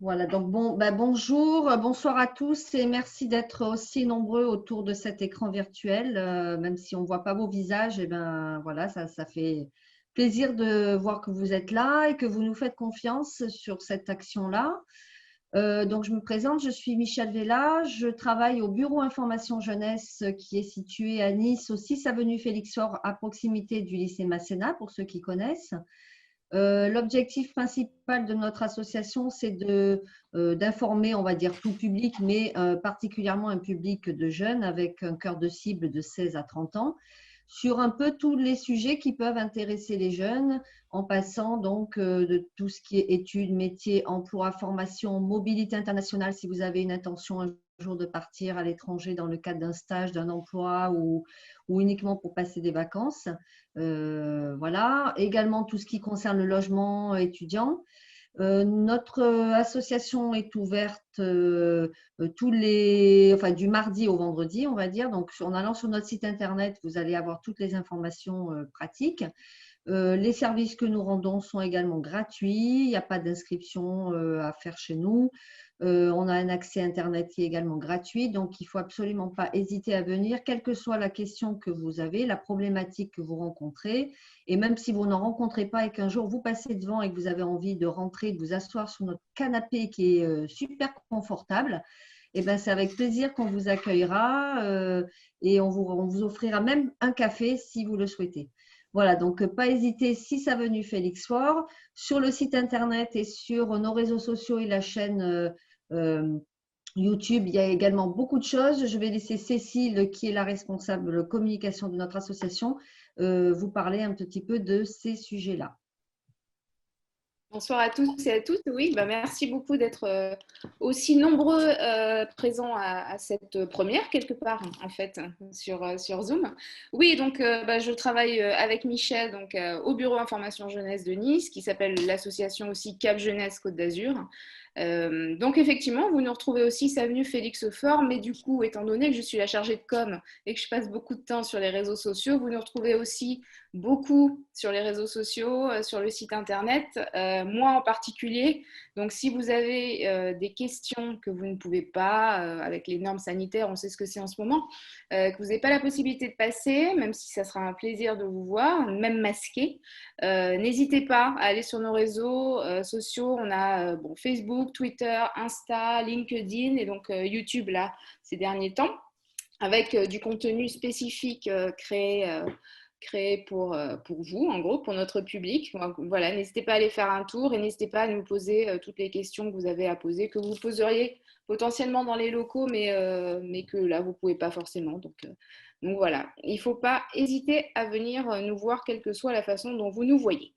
Voilà, donc bonjour, bonsoir à tous et merci d'être aussi nombreux autour de cet écran virtuel. Même si on ne voit pas vos visages, et ben voilà, ça fait plaisir de voir que vous êtes là et que vous nous faites confiance sur cette action-là. Donc je me présente, je suis Michèle Vella, je travaille au bureau information jeunesse qui est situé à Nice, au 6 avenue Félix-Faure, à proximité du lycée Masséna, pour ceux qui connaissent. L'objectif principal de notre association, c'est d'informer, on va dire, tout public, mais particulièrement un public de jeunes avec un cœur de cible de 16 à 30 ans, sur un peu tous les sujets qui peuvent intéresser les jeunes, en passant donc de tout ce qui est études, métiers, emploi, formation, mobilité internationale, si vous avez une intention un jour de partir à l'étranger dans le cadre d'un stage, d'un emploi ou uniquement pour passer des vacances. Voilà. Également tout ce qui concerne le logement étudiant. Notre association est ouverte du mardi au vendredi, on va dire. Donc, en allant sur notre site internet, vous allez avoir toutes les informations pratiques. Les services que nous rendons sont également gratuits. Il n'y a pas d'inscription à faire chez nous. On a un accès Internet qui est également gratuit. Donc, il ne faut absolument pas hésiter à venir, quelle que soit la question que vous avez, la problématique que vous rencontrez. Et même si vous n'en rencontrez pas et qu'un jour vous passez devant et que vous avez envie de rentrer, de vous asseoir sur notre canapé qui est super confortable, eh ben, c'est avec plaisir qu'on vous accueillera et on vous offrira même un café si vous le souhaitez. Voilà, donc pas hésiter, 6 avenue Félix-Faure, sur le site internet et sur nos réseaux sociaux et la chaîne euh, YouTube, il y a également beaucoup de choses. Je vais laisser Cécile, qui est la responsable communication de notre association, vous parler un petit peu de ces sujets-là. Bonsoir à tous et à toutes. Oui, merci beaucoup d'être aussi nombreux présents à cette première, quelque part, en fait, sur Zoom. Oui, donc je travaille avec Michel donc, au bureau information jeunesse de Nice, qui s'appelle l'association aussi Cap Jeunesse Côte d'Azur. Donc effectivement, vous nous retrouvez aussi avenue Félix Faure, mais du coup, étant donné que je suis la chargée de com et que je passe beaucoup de temps sur les réseaux sociaux, vous nous retrouvez aussi beaucoup sur les réseaux sociaux, sur le site internet, moi en particulier. Donc si vous avez des questions que vous ne pouvez pas, avec les normes sanitaires, on sait ce que c'est en ce moment, que vous n'avez pas la possibilité de passer, même si ça sera un plaisir de vous voir, même masqué, n'hésitez pas à aller sur nos réseaux sociaux. On a Facebook, Twitter, Insta, LinkedIn et donc YouTube là ces derniers temps, avec du contenu spécifique créé pour vous, en gros, pour notre public. Voilà, n'hésitez pas à aller faire un tour et n'hésitez pas à nous poser toutes les questions que vous avez à poser, que vous poseriez potentiellement dans les locaux, mais que là, vous ne pouvez pas forcément. Donc voilà, il ne faut pas hésiter à venir nous voir, quelle que soit la façon dont vous nous voyez.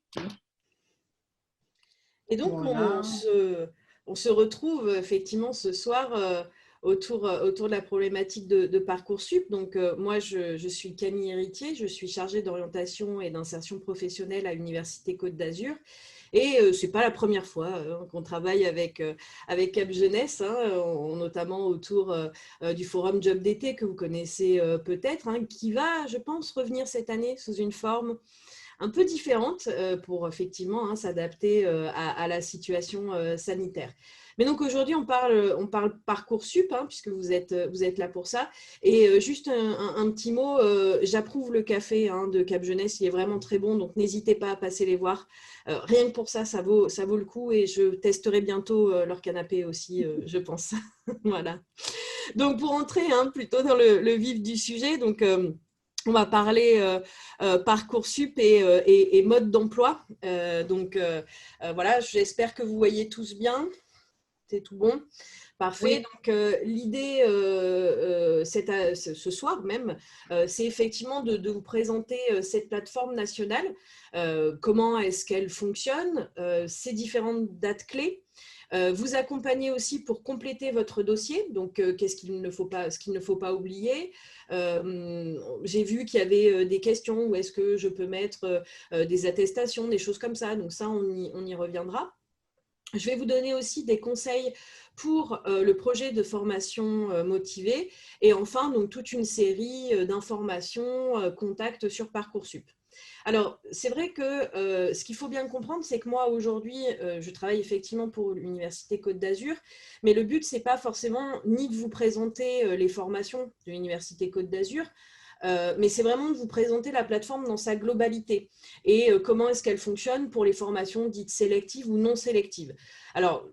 Et donc, Voilà. on se retrouve effectivement ce soir autour de la problématique de Parcoursup. Donc, moi, je suis Camille Héritier, je suis chargée d'orientation et d'insertion professionnelle à l'Université Côte d'Azur. Et ce n'est pas la première fois qu'on travaille avec Cap Jeunesse, notamment autour du forum Job d'été que vous connaissez peut-être, qui va, je pense, revenir cette année sous une forme un peu différente pour effectivement s'adapter à la situation sanitaire. Mais donc aujourd'hui, on parle Parcoursup, puisque vous êtes là pour ça. Et juste un petit mot, j'approuve le café de Cap Jeunesse, il est vraiment très bon, donc n'hésitez pas à passer les voir. Rien que pour ça, ça vaut le coup et je testerai bientôt leur canapé aussi, je pense. Voilà. Donc pour entrer plutôt dans le vif du sujet, donc on va parler Parcoursup et mode d'emploi. Voilà, j'espère que vous voyez tous bien. C'est tout bon. Parfait. Oui. Donc, l'idée ce soir même, c'est effectivement de vous présenter cette plateforme nationale. Comment est-ce qu'elle fonctionne, ses différentes dates clés. Vous accompagner aussi pour compléter votre dossier, donc ce qu'il ne faut pas oublier. J'ai vu qu'il y avait des questions, où est-ce que je peux mettre des attestations, des choses comme ça, donc ça on y reviendra. Je vais vous donner aussi des conseils pour le projet de formation motivée et enfin donc toute une série d'informations, contacts sur Parcoursup. Alors, c'est vrai que ce qu'il faut bien comprendre, c'est que moi, aujourd'hui, je travaille effectivement pour l'Université Côte d'Azur, mais le but, ce n'est pas forcément ni de vous présenter les formations de l'Université Côte d'Azur, mais c'est vraiment de vous présenter la plateforme dans sa globalité et comment est-ce qu'elle fonctionne pour les formations dites sélectives ou non sélectives. Alors,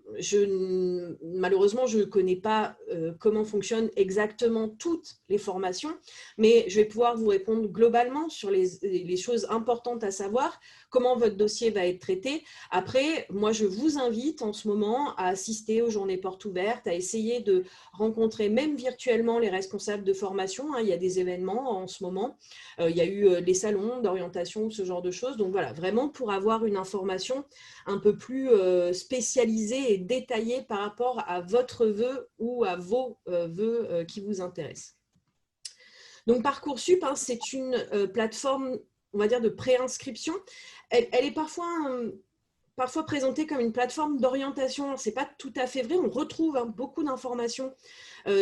malheureusement, je ne connais pas comment fonctionnent exactement toutes les formations, mais je vais pouvoir vous répondre globalement sur les choses importantes à savoir, comment votre dossier va être traité. Après, moi, je vous invite en ce moment à assister aux journées portes ouvertes, à essayer de rencontrer même virtuellement les responsables de formation. Il y a des événements en ce moment. Il y a eu des salons d'orientation, ce genre de choses. Donc voilà, vraiment pour avoir une information un peu plus spécialisée et détaillée par rapport à votre vœu ou à vos vœux qui vous intéressent. Donc Parcoursup, c'est une plateforme, on va dire, de préinscription. Elle est parfois présentée comme une plateforme d'orientation. Ce n'est pas tout à fait vrai. On retrouve beaucoup d'informations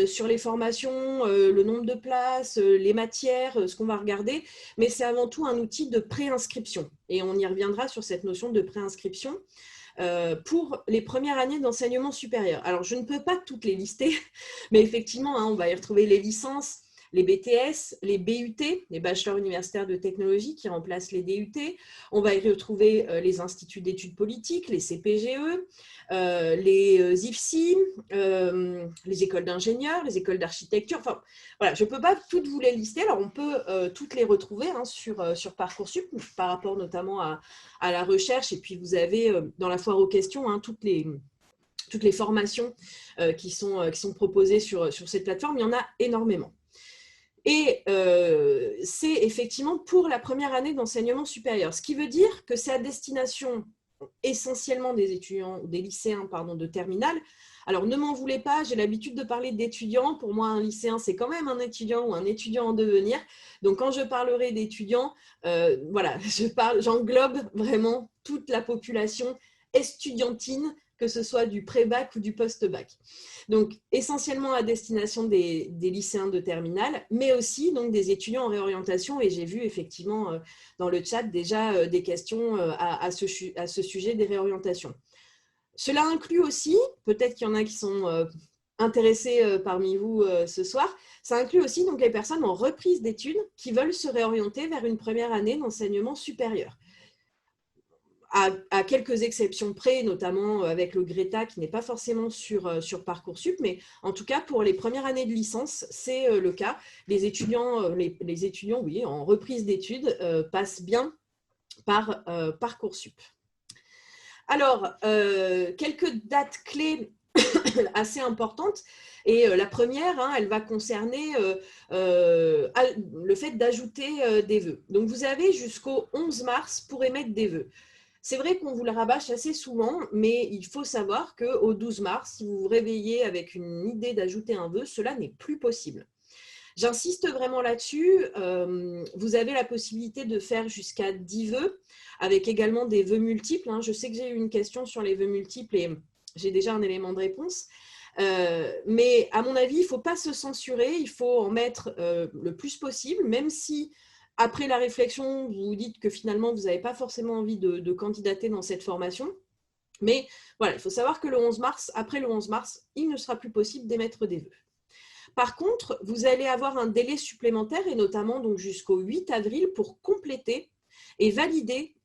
sur les formations, le nombre de places, les matières, ce qu'on va regarder, mais c'est avant tout un outil de préinscription. Et on y reviendra sur cette notion de préinscription pour les premières années d'enseignement supérieur. Alors, je ne peux pas toutes les lister, mais effectivement, on va y retrouver les licences, les BTS, les BUT, les bachelors universitaires de technologie qui remplacent les DUT. On va y retrouver les instituts d'études politiques, les CPGE, les IFSI, les écoles d'ingénieurs, les écoles d'architecture. Enfin, voilà, je ne peux pas toutes vous les lister. Alors, on peut toutes les retrouver sur Parcoursup, par rapport notamment à la recherche. Et puis, vous avez dans la foire aux questions toutes les formations qui sont proposées sur cette plateforme. Il y en a énormément. Et c'est effectivement pour la première année d'enseignement supérieur, ce qui veut dire que c'est à destination essentiellement des étudiants, des lycéens de terminale. Alors ne m'en voulez pas, j'ai l'habitude de parler d'étudiants. Pour moi, un lycéen, c'est quand même un étudiant ou un étudiant en devenir. Donc quand je parlerai d'étudiants, voilà, j'englobe vraiment toute la population estudiantine, que ce soit du pré-bac ou du post-bac. Donc, essentiellement à destination des lycéens de terminale, mais aussi donc, des étudiants en réorientation. Et j'ai vu effectivement dans le chat déjà des questions à ce sujet des réorientations. Cela inclut aussi, peut-être qu'il y en a qui sont intéressés parmi vous ce soir, ça inclut aussi donc, les personnes en reprise d'études qui veulent se réorienter vers une première année d'enseignement supérieur. À quelques exceptions près, notamment avec le Greta qui n'est pas forcément sur Parcoursup, mais en tout cas pour les premières années de licence, c'est le cas. Les étudiants, oui, en reprise d'études passent bien par Parcoursup. Alors, quelques dates clés assez importantes. Et la première, elle va concerner le fait d'ajouter des vœux. Donc, vous avez jusqu'au 11 mars pour émettre des vœux. C'est vrai qu'on vous le rabâche assez souvent, mais il faut savoir qu'au 12 mars, si vous vous réveillez avec une idée d'ajouter un vœu, cela n'est plus possible. J'insiste vraiment là-dessus. Vous avez la possibilité de faire jusqu'à 10 vœux, avec également des vœux multiples. Je sais que j'ai eu une question sur les vœux multiples et j'ai déjà un élément de réponse. Mais à mon avis, il ne faut pas se censurer, il faut en mettre le plus possible, même si après la réflexion, vous vous dites que finalement, vous n'avez pas forcément envie de candidater dans cette formation. Mais voilà, il faut savoir que le 11 mars, après le 11 mars, il ne sera plus possible d'émettre des vœux. Par contre, vous allez avoir un délai supplémentaire, et notamment donc jusqu'au 8 avril, pour compléter et valider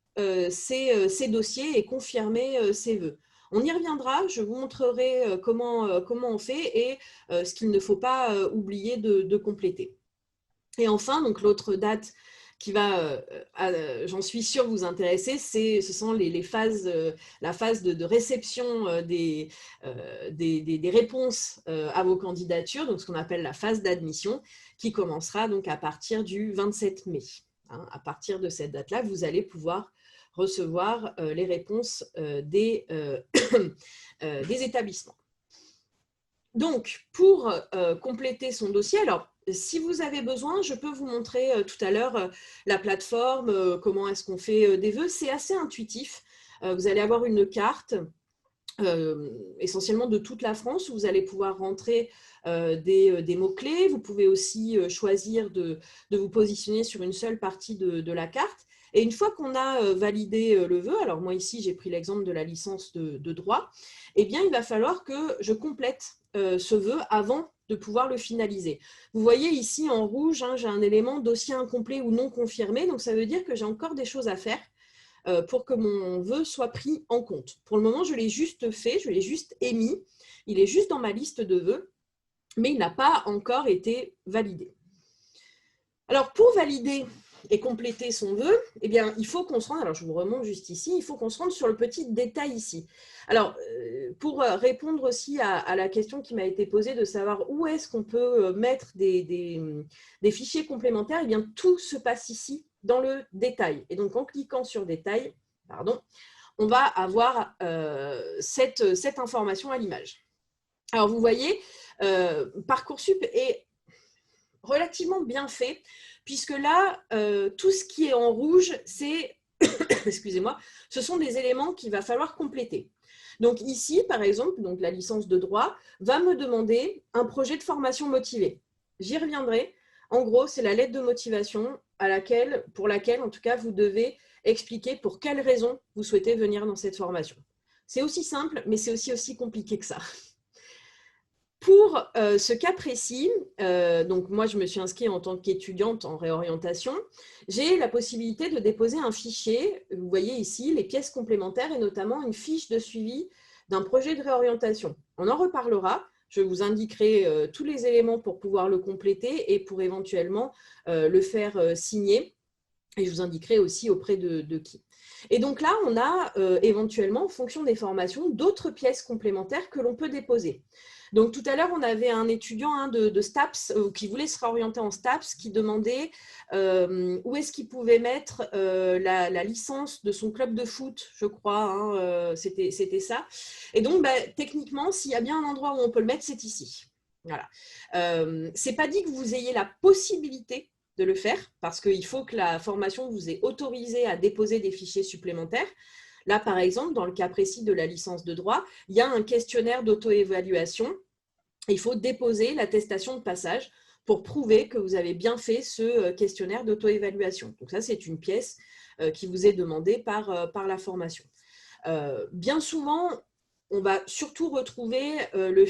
ces dossiers et confirmer ces vœux. On y reviendra, je vous montrerai comment on fait et ce qu'il ne faut pas oublier de compléter. Et enfin, donc l'autre date qui va, j'en suis sûre, vous intéresser, ce sont les phases, la phase de réception des réponses à vos candidatures, donc ce qu'on appelle la phase d'admission, qui commencera donc à partir du 27 mai. À partir de cette date-là, vous allez pouvoir recevoir les réponses des établissements. Donc, pour compléter son dossier, alors, si vous avez besoin, je peux vous montrer tout à l'heure la plateforme, comment est-ce qu'on fait des vœux. C'est assez intuitif. Vous allez avoir une carte essentiellement de toute la France où vous allez pouvoir rentrer des mots-clés. Vous pouvez aussi choisir de vous positionner sur une seule partie de la carte. Et une fois qu'on a validé le vœu, alors moi ici j'ai pris l'exemple de la licence de droit, eh bien il va falloir que je complète ce vœu avant de pouvoir le finaliser. Vous voyez ici en rouge, hein, j'ai un élément dossier incomplet ou non confirmé, donc ça veut dire que j'ai encore des choses à faire pour que mon vœu soit pris en compte. Pour le moment, je l'ai juste fait, je l'ai juste émis, il est juste dans ma liste de vœux, mais il n'a pas encore été validé. Alors, pour valider et compléter son vœu, eh bien, il faut qu'on se rende, alors je vous remonte juste ici, il faut qu'on se rende sur le petit détail ici. Alors, pour répondre aussi à la question qui m'a été posée de savoir où est-ce qu'on peut mettre des fichiers complémentaires, eh bien, tout se passe ici dans le détail. Et donc, en cliquant sur détail, on va avoir cette information à l'image. Alors, vous voyez, Parcoursup est relativement bien fait, puisque là, tout ce qui est en rouge, c'est, excusez-moi, ce sont des éléments qu'il va falloir compléter. Donc ici, par exemple, donc la licence de droit va me demander un projet de formation motivé. J'y reviendrai. En gros, c'est la lettre de motivation pour laquelle, en tout cas, vous devez expliquer pour quelles raisons vous souhaitez venir dans cette formation. C'est aussi simple, mais c'est aussi compliqué que ça. Pour ce cas précis, donc moi je me suis inscrite en tant qu'étudiante en réorientation, j'ai la possibilité de déposer un fichier, vous voyez ici les pièces complémentaires et notamment une fiche de suivi d'un projet de réorientation. On en reparlera, je vous indiquerai tous les éléments pour pouvoir le compléter et pour éventuellement le faire signer, et je vous indiquerai aussi auprès de qui. Et donc là, on a éventuellement, en fonction des formations, d'autres pièces complémentaires que l'on peut déposer. Donc tout à l'heure, on avait un étudiant de STAPS qui voulait se réorienter en STAPS, qui demandait où est-ce qu'il pouvait mettre la licence de son club de foot, je crois, hein, c'était ça. Et donc, techniquement, s'il y a bien un endroit où on peut le mettre, c'est ici. Voilà. Ce n'est pas dit que vous ayez la possibilité de le faire, parce qu'il faut que la formation vous ait autorisé à déposer des fichiers supplémentaires. Là, par exemple, dans le cas précis de la licence de droit, il y a un questionnaire d'auto-évaluation. Il faut déposer l'attestation de passage pour prouver que vous avez bien fait ce questionnaire d'auto-évaluation. Donc ça, c'est une pièce qui vous est demandée par la formation. Bien souvent, on va surtout retrouver le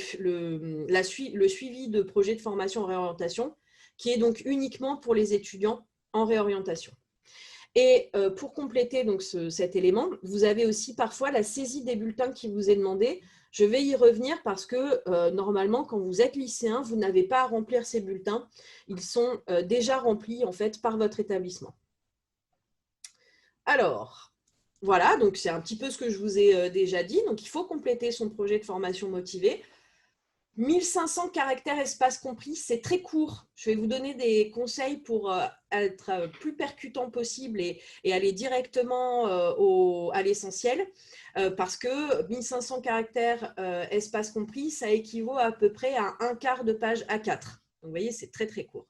suivi de projet de formation en réorientation, qui est donc uniquement pour les étudiants en réorientation. Et pour compléter donc cet élément, vous avez aussi parfois la saisie des bulletins qui vous est demandée. Je vais y revenir parce que normalement, quand vous êtes lycéen, vous n'avez pas à remplir ces bulletins. Ils sont déjà remplis en fait par votre établissement. Alors, voilà, donc c'est un petit peu ce que je vous ai déjà dit. Donc, il faut compléter son projet de formation motivé. 1500 caractères espace compris, c'est très court. Je vais vous donner des conseils pour être plus percutant possible et aller directement à l'essentiel, parce que 1500 caractères espace compris, ça équivaut à peu près à un quart de page A4. Donc, vous voyez, c'est très, très court.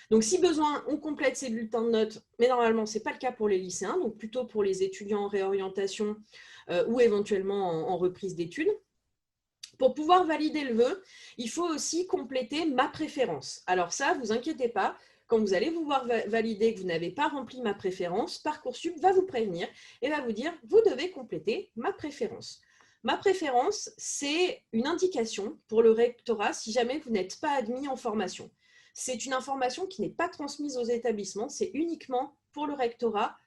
Donc, si besoin, on complète ces bulletins de notes, mais normalement, ce n'est pas le cas pour les lycéens, donc plutôt pour les étudiants en réorientation ou éventuellement en reprise d'études. Pour pouvoir valider le vœu, il faut aussi compléter ma préférence. Alors ça, vous inquiétez pas, quand vous allez vous voir valider que vous n'avez pas rempli ma préférence, Parcoursup va vous prévenir et va vous dire « vous devez compléter ma préférence ». Ma préférence, c'est une indication pour le rectorat si jamais vous n'êtes pas admis en formation. C'est une information qui n'est pas transmise aux établissements, c'est uniquement pour le rectorat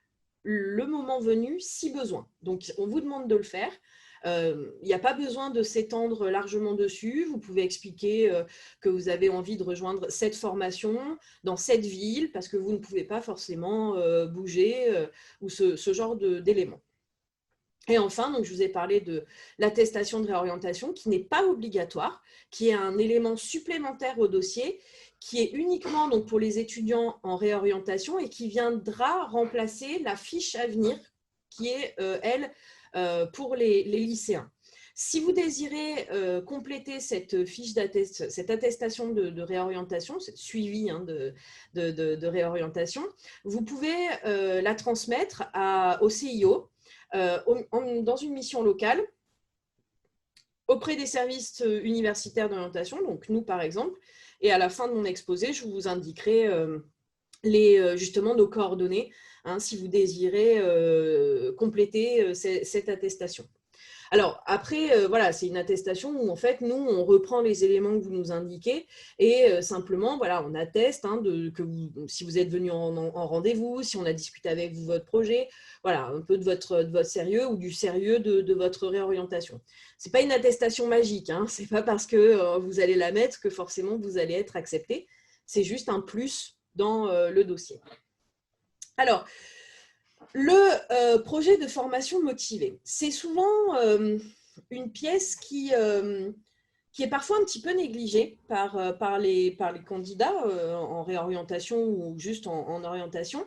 le moment venu si besoin. Donc, on vous demande de le faire. Il n'y a pas besoin de s'étendre largement dessus. Vous pouvez expliquer que vous avez envie de rejoindre cette formation dans cette ville parce que vous ne pouvez pas forcément bouger ou ce genre d'éléments. Et enfin, donc, je vous ai parlé de l'attestation de réorientation qui n'est pas obligatoire, qui est un élément supplémentaire au dossier, qui est uniquement donc, pour les étudiants en réorientation et qui viendra remplacer la fiche à venir qui est, elle, pour les lycéens. Si vous désirez compléter cette fiche cette attestation de réorientation, cette suivi hein, de réorientation, vous pouvez la transmettre au CIO dans une mission locale auprès des services universitaires d'orientation, donc nous par exemple, et à la fin de mon exposé, je vous indiquerai justement nos coordonnées hein, si vous désirez compléter cette attestation. Alors après, voilà, c'est une attestation où en fait, nous, on reprend les éléments que vous nous indiquez et simplement, voilà, on atteste si vous êtes venu en rendez-vous, si on a discuté avec vous votre projet, voilà, un peu de votre sérieux ou du sérieux de votre réorientation. Ce n'est pas une attestation magique, hein, ce n'est pas parce que vous allez la mettre que forcément vous allez être accepté, c'est juste un plus dans le dossier. Alors, le projet de formation motivée, c'est souvent une pièce qui est parfois un petit peu négligée par les candidats en réorientation ou juste en orientation,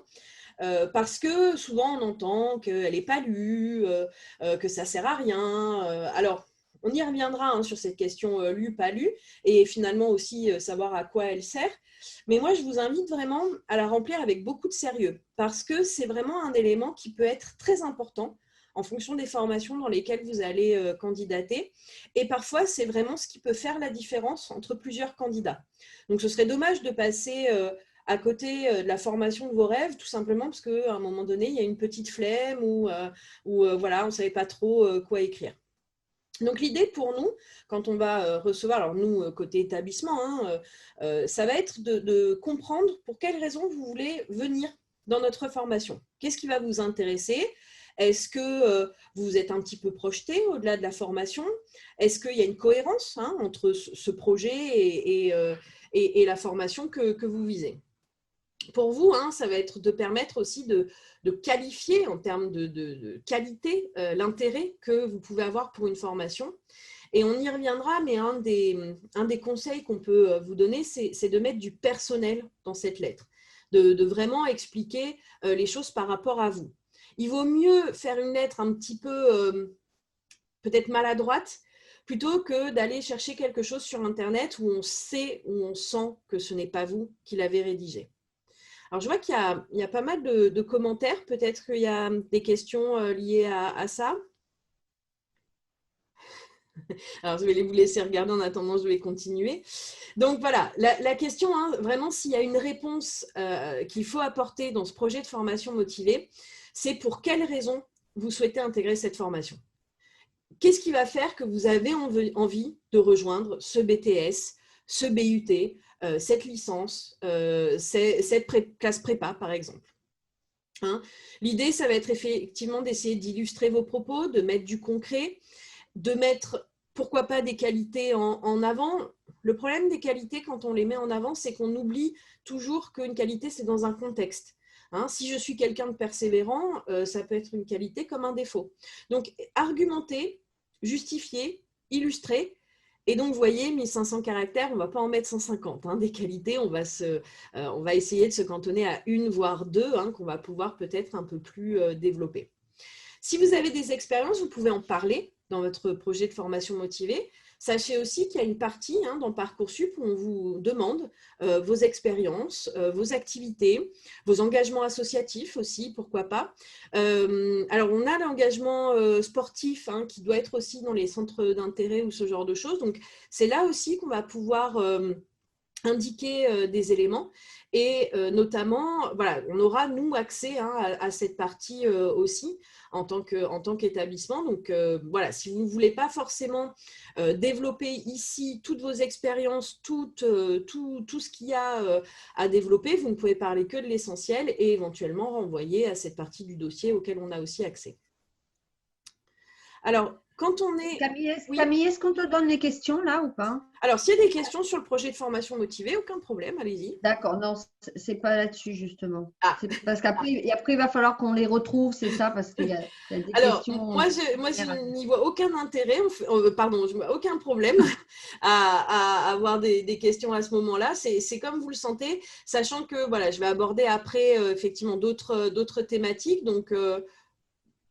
parce que souvent on entend qu'elle n'est pas lue, que ça ne sert à rien. Alors, on y reviendra hein, sur cette question lue, pas lue, et finalement aussi savoir à quoi elle sert. Mais moi, je vous invite vraiment à la remplir avec beaucoup de sérieux, parce que c'est vraiment un élément qui peut être très important en fonction des formations dans lesquelles vous allez candidater. Et parfois, c'est vraiment ce qui peut faire la différence entre plusieurs candidats. Donc, ce serait dommage de passer à côté de la formation de vos rêves, tout simplement parce qu'à un moment donné, il y a une petite flemme ou voilà, on ne savait pas trop quoi écrire. Donc, l'idée pour nous, quand on va recevoir, alors nous, côté établissement, hein, ça va être de comprendre pour quelles raisons vous voulez venir dans notre formation. Qu'est-ce qui va vous intéresser? Est-ce que vous êtes un petit peu projeté au-delà de la formation? Est-ce qu'il y a une cohérence hein, entre ce projet et la formation que vous visez? Pour vous, hein, ça va être de permettre aussi de qualifier en termes de qualité l'intérêt que vous pouvez avoir pour une formation. Et on y reviendra, mais un des conseils qu'on peut vous donner, c'est de mettre du personnel dans cette lettre, de vraiment expliquer les choses par rapport à vous. Il vaut mieux faire une lettre un petit peu peut-être maladroite, plutôt que d'aller chercher quelque chose sur Internet où on sait, où on sent que ce n'est pas vous qui l'avez rédigé. Alors, je vois qu'il y a pas mal de commentaires. Peut-être qu'il y a des questions liées à ça. Alors, je vais vous laisser regarder en attendant, je vais continuer. Donc, voilà, la question, hein, vraiment, s'il y a une réponse qu'il faut apporter dans ce projet de formation motivée, c'est pour quelles raisons vous souhaitez intégrer cette formation. Qu'est-ce qui va faire que vous avez envie de rejoindre ce BTS, ce BUT, cette licence, cette classe prépa, par exemple. Hein, l'idée, ça va être effectivement d'essayer d'illustrer vos propos, de mettre du concret, de mettre, pourquoi pas, des qualités en avant. Le problème des qualités, quand on les met en avant, c'est qu'on oublie toujours qu'une qualité, c'est dans un contexte. Hein, si je suis quelqu'un de persévérant, ça peut être une qualité comme un défaut. Donc, argumenter, justifier, illustrer. Et donc, vous voyez, 1500 caractères, on ne va pas en mettre 150. Hein, des qualités, on va essayer de se cantonner à une, voire deux, hein, qu'on va pouvoir peut-être un peu plus développer. Si vous avez des expériences, vous pouvez en parler dans votre projet de formation motivée. Sachez aussi qu'il y a une partie hein, dans Parcoursup où on vous demande vos expériences, vos activités, vos engagements associatifs aussi, pourquoi pas. Alors, on a l'engagement sportif hein, qui doit être aussi dans les centres d'intérêt ou ce genre de choses. Donc, c'est là aussi qu'on va pouvoir indiquer des éléments. Et notamment, voilà, on aura, nous, accès hein, à cette partie aussi en tant qu'établissement. Donc, voilà, si vous ne voulez pas forcément développer ici toutes vos expériences, tout ce qu'il y a à développer, vous ne pouvez parler que de l'essentiel et éventuellement renvoyer à cette partie du dossier auquel on a aussi accès. Alors, quand on est… Camille, est-ce qu'on te donne les questions là ou pas? Alors, s'il y a des questions sur le projet de formation motivée, aucun problème, allez-y. D'accord, non, c'est pas là-dessus justement. Ah. Parce qu'après, il va falloir qu'on les retrouve, c'est ça, parce qu'il y a des questions. Moi, je n'y vois aucun intérêt, pardon, je vois aucun problème à avoir des questions à ce moment-là. C'est comme vous le sentez, sachant que voilà, je vais aborder après effectivement d'autres thématiques. Donc,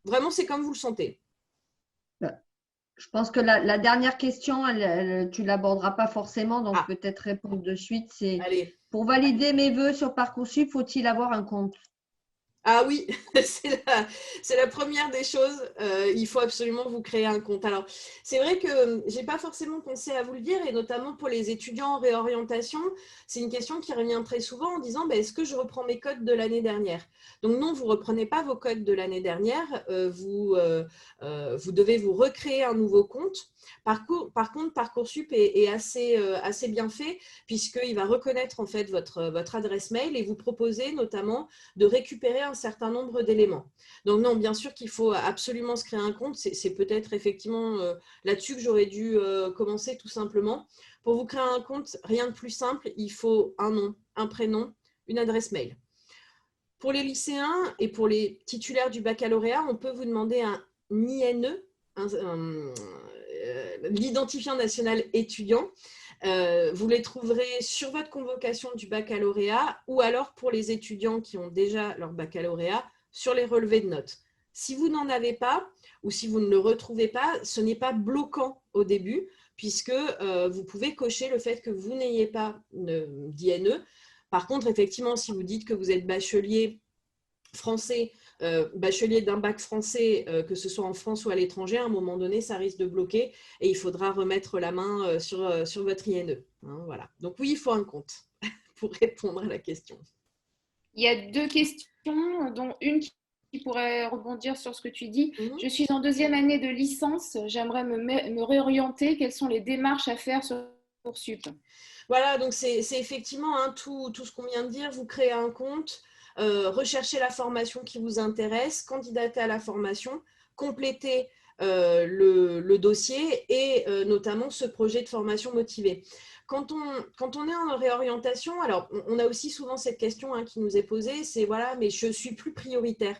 vraiment, c'est comme vous le sentez. Je pense que la dernière question, tu ne l'aborderas pas forcément, donc peut-être répondre de suite. C'est pour valider mes vœux sur Parcoursup, faut-il avoir un compte? Ah oui, c'est la première des choses. Il faut absolument vous créer un compte. Alors, c'est vrai que je n'ai pas forcément pensé à vous le dire, et notamment pour les étudiants en réorientation, c'est une question qui revient très souvent en disant ben, est-ce que je reprends mes codes de l'année dernière? Donc non, vous ne reprenez pas vos codes de l'année dernière, vous devez vous recréer un nouveau compte. Par contre, Parcoursup est assez bien fait, puisqu'il va reconnaître en fait votre adresse mail et vous proposer notamment de récupérer un certain nombre d'éléments. Donc non, bien sûr qu'il faut absolument se créer un compte. C'est peut-être effectivement là-dessus que j'aurais dû commencer tout simplement. Pour vous créer un compte, rien de plus simple, il faut un nom, un prénom, une adresse mail. Pour les lycéens et pour les titulaires du baccalauréat, on peut vous demander un INE, l'identifiant national étudiant. Vous les trouverez sur votre convocation du baccalauréat ou alors pour les étudiants qui ont déjà leur baccalauréat sur les relevés de notes. Si vous n'en avez pas ou si vous ne le retrouvez pas, ce n'est pas bloquant au début puisque vous pouvez cocher le fait que vous n'ayez pas d'INE. Par contre, effectivement, si vous dites que vous êtes bachelier français, bachelier d'un bac français, que ce soit en France ou à l'étranger, à un moment donné, ça risque de bloquer et il faudra remettre la main sur votre INE. Hein, voilà. Donc oui, il faut un compte pour répondre à la question. Il y a deux questions, dont une qui pourrait rebondir sur ce que tu dis. Je suis en deuxième année de licence, j'aimerais me réorienter. Quelles sont les démarches à faire sur Parcoursup? Voilà, donc c'est effectivement hein, tout ce qu'on vient de dire. Vous créez un compte, recherchez la formation qui vous intéresse, candidatez à la formation, complétez le dossier et notamment ce projet de formation motivé. Quand on est en réorientation, alors on a aussi souvent cette question hein, qui nous est posée, c'est voilà, mais je suis plus prioritaire.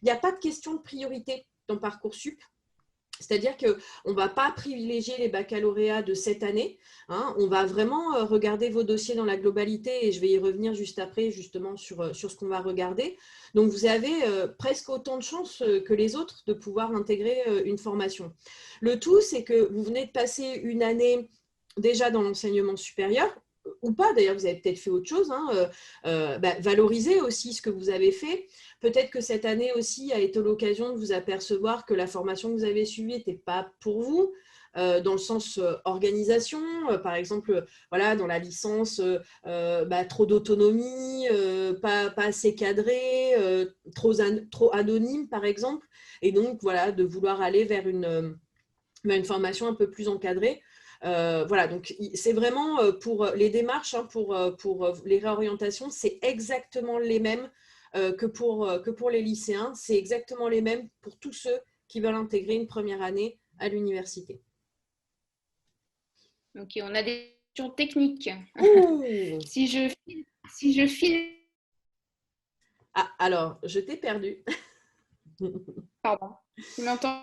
Il n'y a pas de question de priorité dans Parcoursup. C'est-à-dire qu'on ne va pas privilégier les baccalauréats de cette année. Hein, on va vraiment regarder vos dossiers dans la globalité et je vais y revenir juste après, justement, sur ce qu'on va regarder. Donc, vous avez presque autant de chances que les autres de pouvoir intégrer une formation. Le tout, c'est que vous venez de passer une année déjà dans l'enseignement supérieur, ou pas, d'ailleurs, vous avez peut-être fait autre chose, hein, valoriser aussi ce que vous avez fait. Peut-être que cette année aussi a été l'occasion de vous apercevoir que la formation que vous avez suivie n'était pas pour vous, dans le sens organisation, par exemple, voilà, dans la licence, trop d'autonomie, pas assez cadré, trop anonyme, par exemple, et donc, voilà, de vouloir aller vers une formation un peu plus encadrée. Voilà, donc c'est vraiment pour les démarches, hein, pour les réorientations, c'est exactement les mêmes que pour les lycéens. C'est exactement les mêmes pour tous ceux qui veulent intégrer une première année à l'université. Ok, on a des questions techniques. si je file... Ah, alors, je t'ai perdu. Pardon, tu m'entends?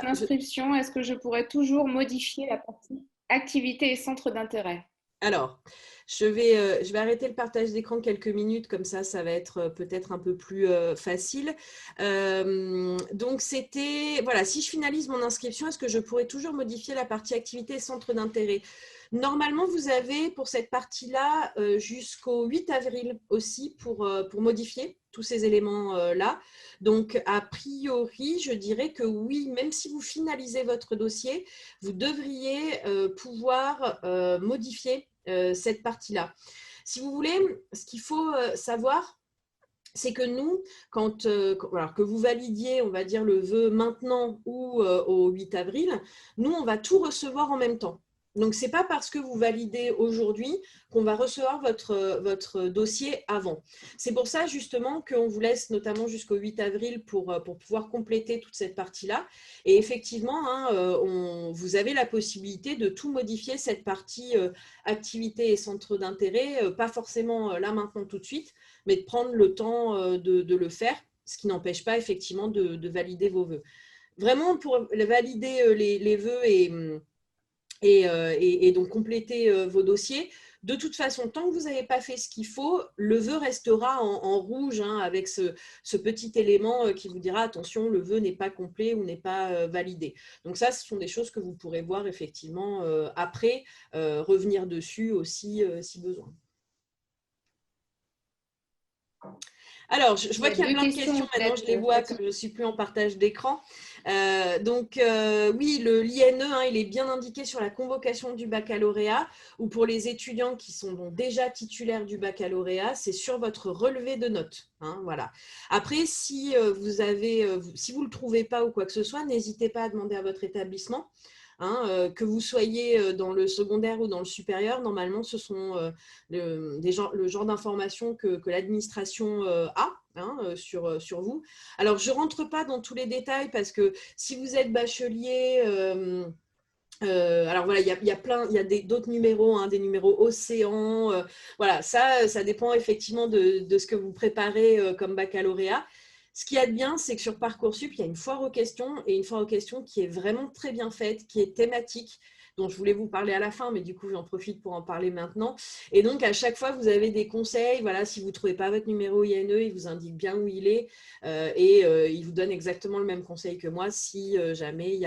L'inscription, est-ce que je pourrais toujours modifier la partie activité et centre d'intérêt? Alors, je vais arrêter le partage d'écran quelques minutes, comme ça va être peut-être un peu plus facile. Donc, c'était, voilà, si je finalise mon inscription, est-ce que je pourrais toujours modifier la partie activité et centre d'intérêt? Normalement, vous avez pour cette partie-là jusqu'au 8 avril aussi pour modifier tous ces éléments-là. Donc, a priori, je dirais que oui, même si vous finalisez votre dossier, vous devriez pouvoir modifier cette partie-là. Si vous voulez, ce qu'il faut savoir, c'est que nous, alors que vous validiez, on va dire, le vœu maintenant ou au 8 avril, nous, on va tout recevoir en même temps. Donc, ce n'est pas parce que vous validez aujourd'hui qu'on va recevoir votre dossier avant. C'est pour ça, justement, qu'on vous laisse notamment jusqu'au 8 avril pour pouvoir compléter toute cette partie-là. Et effectivement, hein, vous avez la possibilité de tout modifier, cette partie activité et centre d'intérêt, pas forcément là maintenant tout de suite, mais de prendre le temps de le faire, ce qui n'empêche pas effectivement de valider vos vœux. Vraiment, pour valider les vœux et donc compléter vos dossiers, de toute façon, tant que vous n'avez pas fait ce qu'il faut, le vœu restera en rouge hein, avec ce petit élément qui vous dira attention, le vœu n'est pas complet ou n'est pas validé. Donc ça, ce sont des choses que vous pourrez voir effectivement après, revenir dessus aussi si besoin. Alors, je vois Il y a qu'il y a deux plein de questions, questions. Maintenant, je les peut-être, vois Fatih. comme je ne suis plus en partage d'écran. Oui, l'INE, il est bien indiqué sur la convocation du baccalauréat ou pour les étudiants qui sont donc déjà titulaires du baccalauréat, c'est sur votre relevé de notes. Voilà. Après, si si vous ne le trouvez pas ou quoi que ce soit, n'hésitez pas à demander à votre établissement. Que vous soyez dans le secondaire ou dans le supérieur, normalement, ce sont le genre d'informations que l'administration a sur vous. Alors, je ne rentre pas dans tous les détails parce que si vous êtes bachelier, alors voilà, il y a d'autres numéros, des numéros Océan. Voilà, ça dépend effectivement de ce que vous préparez comme baccalauréat. Ce qu'il y a de bien, c'est que sur Parcoursup, il y a une foire aux questions et une foire aux questions qui est vraiment très bien faite, qui est thématique, dont je voulais vous parler à la fin, mais du coup, j'en profite pour en parler maintenant. Et donc, à chaque fois, vous avez des conseils. Voilà, si vous ne trouvez pas votre numéro INE, il vous indique bien où il est il vous donne exactement le même conseil que moi si jamais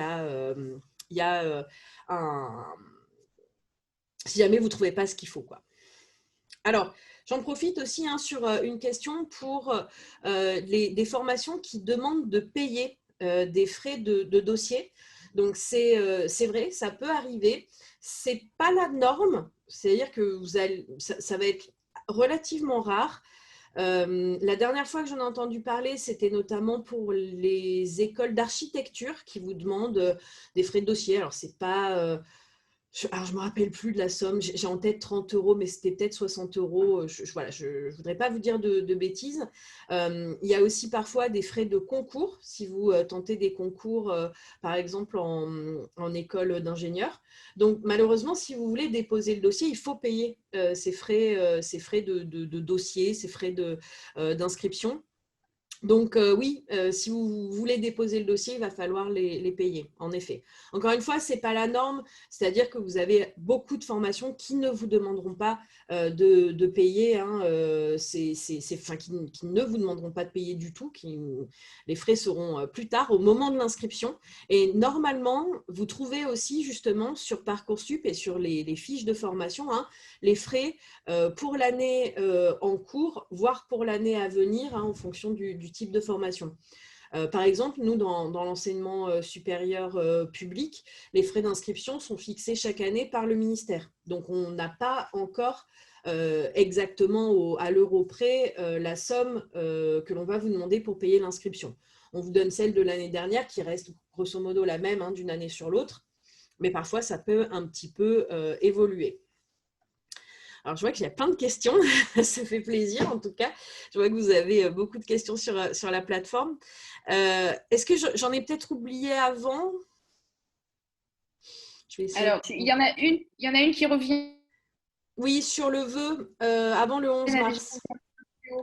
si jamais vous ne trouvez pas ce qu'il faut, quoi. Alors, j'en profite aussi sur une question pour des formations qui demandent de payer des frais de dossier. Donc, c'est vrai, ça peut arriver. Ce n'est pas la norme, c'est-à-dire que ça va être relativement rare. La dernière fois que j'en ai entendu parler, c'était notamment pour les écoles d'architecture qui vous demandent des frais de dossier. Alors, c'est pas… je ne me rappelle plus de la somme. J'ai en tête 30 €, mais c'était peut-être 60 €. Voilà, je ne voudrais pas vous dire de bêtises. Il y a aussi parfois des frais de concours, si vous tentez des concours, par exemple en école d'ingénieur. Donc, malheureusement, si vous voulez déposer le dossier, il faut payer ces frais de dossier, ces frais d'inscription. Donc oui, si vous voulez déposer le dossier, il va falloir les payer, en effet. Encore une fois, ce n'est pas la norme, c'est-à-dire que vous avez beaucoup de formations qui ne vous demanderont pas de payer, qui ne vous demanderont pas de payer du tout, les frais seront plus tard, au moment de l'inscription. Et normalement, vous trouvez aussi justement sur Parcoursup et sur les fiches de formation, les frais pour l'année en cours, voire pour l'année à venir, en fonction du type de formation. Par exemple, nous, dans l'enseignement supérieur public, les frais d'inscription sont fixés chaque année par le ministère. Donc, on n'a pas encore exactement à l'euro près la somme que l'on va vous demander pour payer l'inscription. On vous donne celle de l'année dernière qui reste grosso modo la même d'une année sur l'autre, mais parfois, ça peut un petit peu évoluer. Alors, je vois qu'il y a plein de questions, ça fait plaisir en tout cas. Je vois que vous avez beaucoup de questions sur la plateforme. Est-ce que j'en ai peut-être oublié avant? Je vais essayer. Alors, il y en a une qui revient. Oui, sur le vœu avant le 11 mars.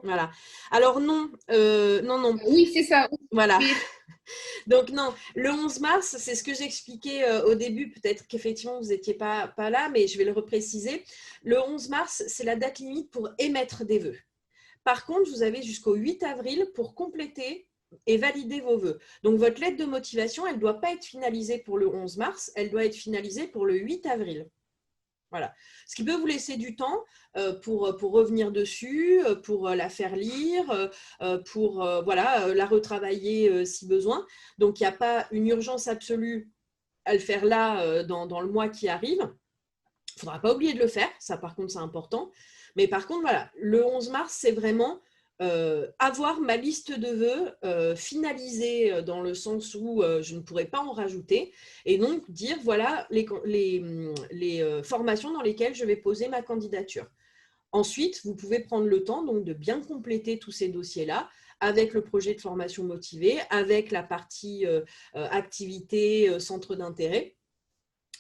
Voilà. Alors non, non. Oui, c'est ça. Voilà. Oui. Donc non, le 11 mars, c'est ce que j'expliquais au début, peut-être qu'effectivement vous n'étiez pas là, mais je vais le repréciser. Le 11 mars, c'est la date limite pour émettre des vœux. Par contre, vous avez jusqu'au 8 avril pour compléter et valider vos vœux. Donc votre lettre de motivation, elle ne doit pas être finalisée pour le 11 mars, elle doit être finalisée pour le 8 avril. Voilà. Ce qui peut vous laisser du temps pour revenir dessus, pour la faire lire, pour la retravailler si besoin. Donc, il n'y a pas une urgence absolue à le faire là dans le mois qui arrive. Il ne faudra pas oublier de le faire. Ça, par contre, c'est important. Mais par contre, voilà, le 11 mars, c'est vraiment avoir ma liste de vœux finalisée dans le sens où je ne pourrais pas en rajouter et donc dire voilà les formations dans lesquelles je vais poser ma candidature. Ensuite, vous pouvez prendre le temps donc de bien compléter tous ces dossiers-là avec le projet de formation motivée, avec la partie activité, centre d'intérêt.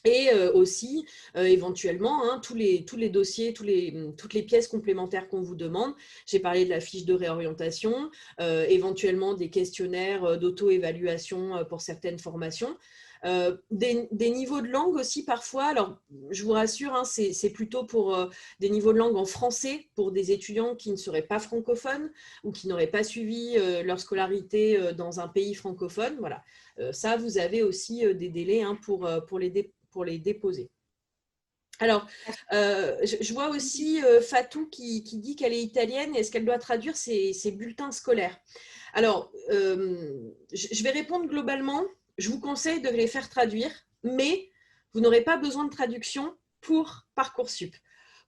Et aussi, éventuellement, tous les dossiers, toutes les pièces complémentaires qu'on vous demande. J'ai parlé de la fiche de réorientation, éventuellement des questionnaires d'auto-évaluation pour certaines formations. Des niveaux de langue aussi parfois. Alors, je vous rassure, c'est plutôt pour des niveaux de langue en français pour des étudiants qui ne seraient pas francophones ou qui n'auraient pas suivi leur scolarité dans un pays francophone. Voilà. Ça, vous avez aussi des délais pour les déposer. Alors, je vois aussi Fatou qui dit qu'elle est italienne. Est-ce qu'elle doit traduire ses bulletins scolaires? Alors, je vais répondre globalement. Je vous conseille de les faire traduire, mais vous n'aurez pas besoin de traduction pour Parcoursup.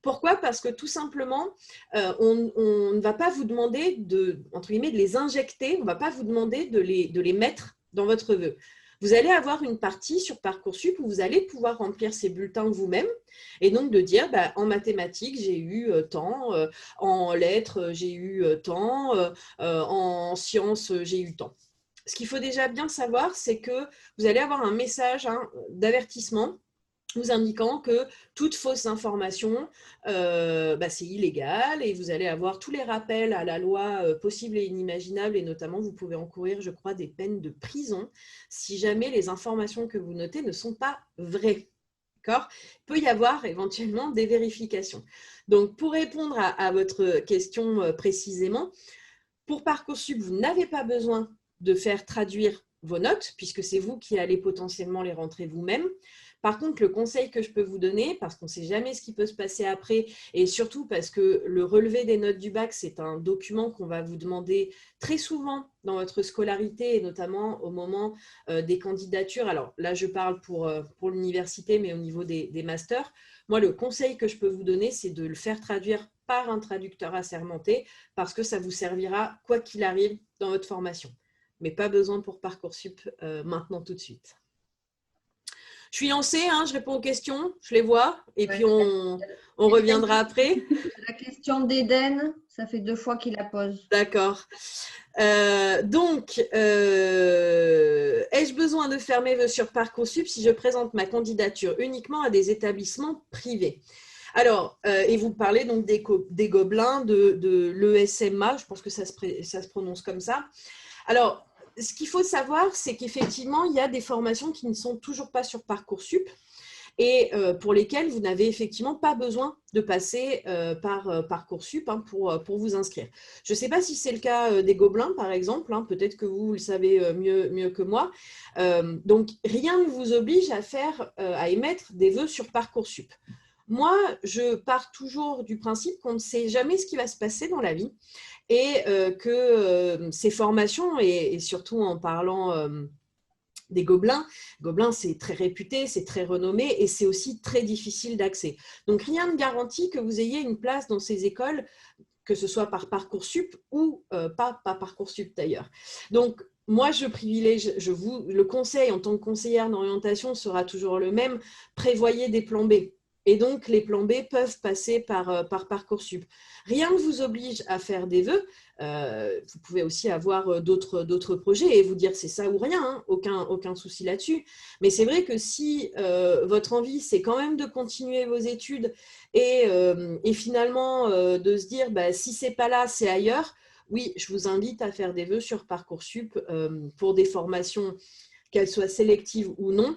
Pourquoi? Parce que tout simplement, on ne va pas vous demander entre guillemets, de les injecter, on ne va pas vous demander de les mettre dans votre vœu. Vous allez avoir une partie sur Parcoursup où vous allez pouvoir remplir ces bulletins vous-même et donc de dire en mathématiques, j'ai eu tant, en lettres, j'ai eu tant, en sciences, j'ai eu tant. Ce qu'il faut déjà bien savoir, c'est que vous allez avoir un message d'avertissement vous indiquant que toute fausse information, c'est illégal et vous allez avoir tous les rappels à la loi possibles et inimaginables et notamment vous pouvez encourir, je crois, des peines de prison si jamais les informations que vous notez ne sont pas vraies. D'accord ? Il peut y avoir éventuellement des vérifications. Donc, pour répondre à votre question précisément, pour Parcoursup, vous n'avez pas besoin de faire traduire vos notes puisque c'est vous qui allez potentiellement les rentrer vous-même. Par contre, le conseil que je peux vous donner, parce qu'on ne sait jamais ce qui peut se passer après, et surtout parce que le relevé des notes du bac, c'est un document qu'on va vous demander très souvent dans votre scolarité, et notamment au moment des candidatures. Alors là, je parle pour l'université, mais au niveau des masters. Moi, le conseil que je peux vous donner, c'est de le faire traduire par un traducteur assermenté, parce que ça vous servira, quoi qu'il arrive, dans votre formation. Mais pas besoin pour Parcoursup maintenant tout de suite. Je suis lancée, je réponds aux questions, je les vois, et puis on reviendra après. La question d'Eden, ça fait 2 fois qu'il la pose. D'accord. Donc, ai-je besoin de faire mes vœux sur Parcoursup si je présente ma candidature uniquement à des établissements privés? Alors, et vous parlez donc des Gobelins, de l'ESMA, je pense que ça se prononce comme ça. Alors, ce qu'il faut savoir, c'est qu'effectivement, il y a des formations qui ne sont toujours pas sur Parcoursup et pour lesquelles vous n'avez effectivement pas besoin de passer par Parcoursup pour vous inscrire. Je ne sais pas si c'est le cas des Gobelins, par exemple, peut-être que vous le savez mieux que moi. Donc, rien ne vous oblige à émettre des vœux sur Parcoursup. Moi, je pars toujours du principe qu'on ne sait jamais ce qui va se passer dans la vie et que ces formations, et surtout en parlant des Gobelins, c'est très réputé, c'est très renommé et c'est aussi très difficile d'accès. Donc, rien ne garantit que vous ayez une place dans ces écoles, que ce soit par Parcoursup ou pas Parcoursup d'ailleurs. Donc, moi, je privilège, le conseil en tant que conseillère d'orientation sera toujours le même, prévoyez des plans B. Et donc, les plans B peuvent passer par Parcoursup. Rien ne vous oblige à faire des vœux. Vous pouvez aussi avoir d'autres projets et vous dire c'est ça ou rien, aucun souci là-dessus. Mais c'est vrai que si votre envie, c'est quand même de continuer vos études et finalement de se dire si ce n'est pas là, c'est ailleurs, oui, je vous invite à faire des vœux sur Parcoursup pour des formations, qu'elles soient sélectives ou non.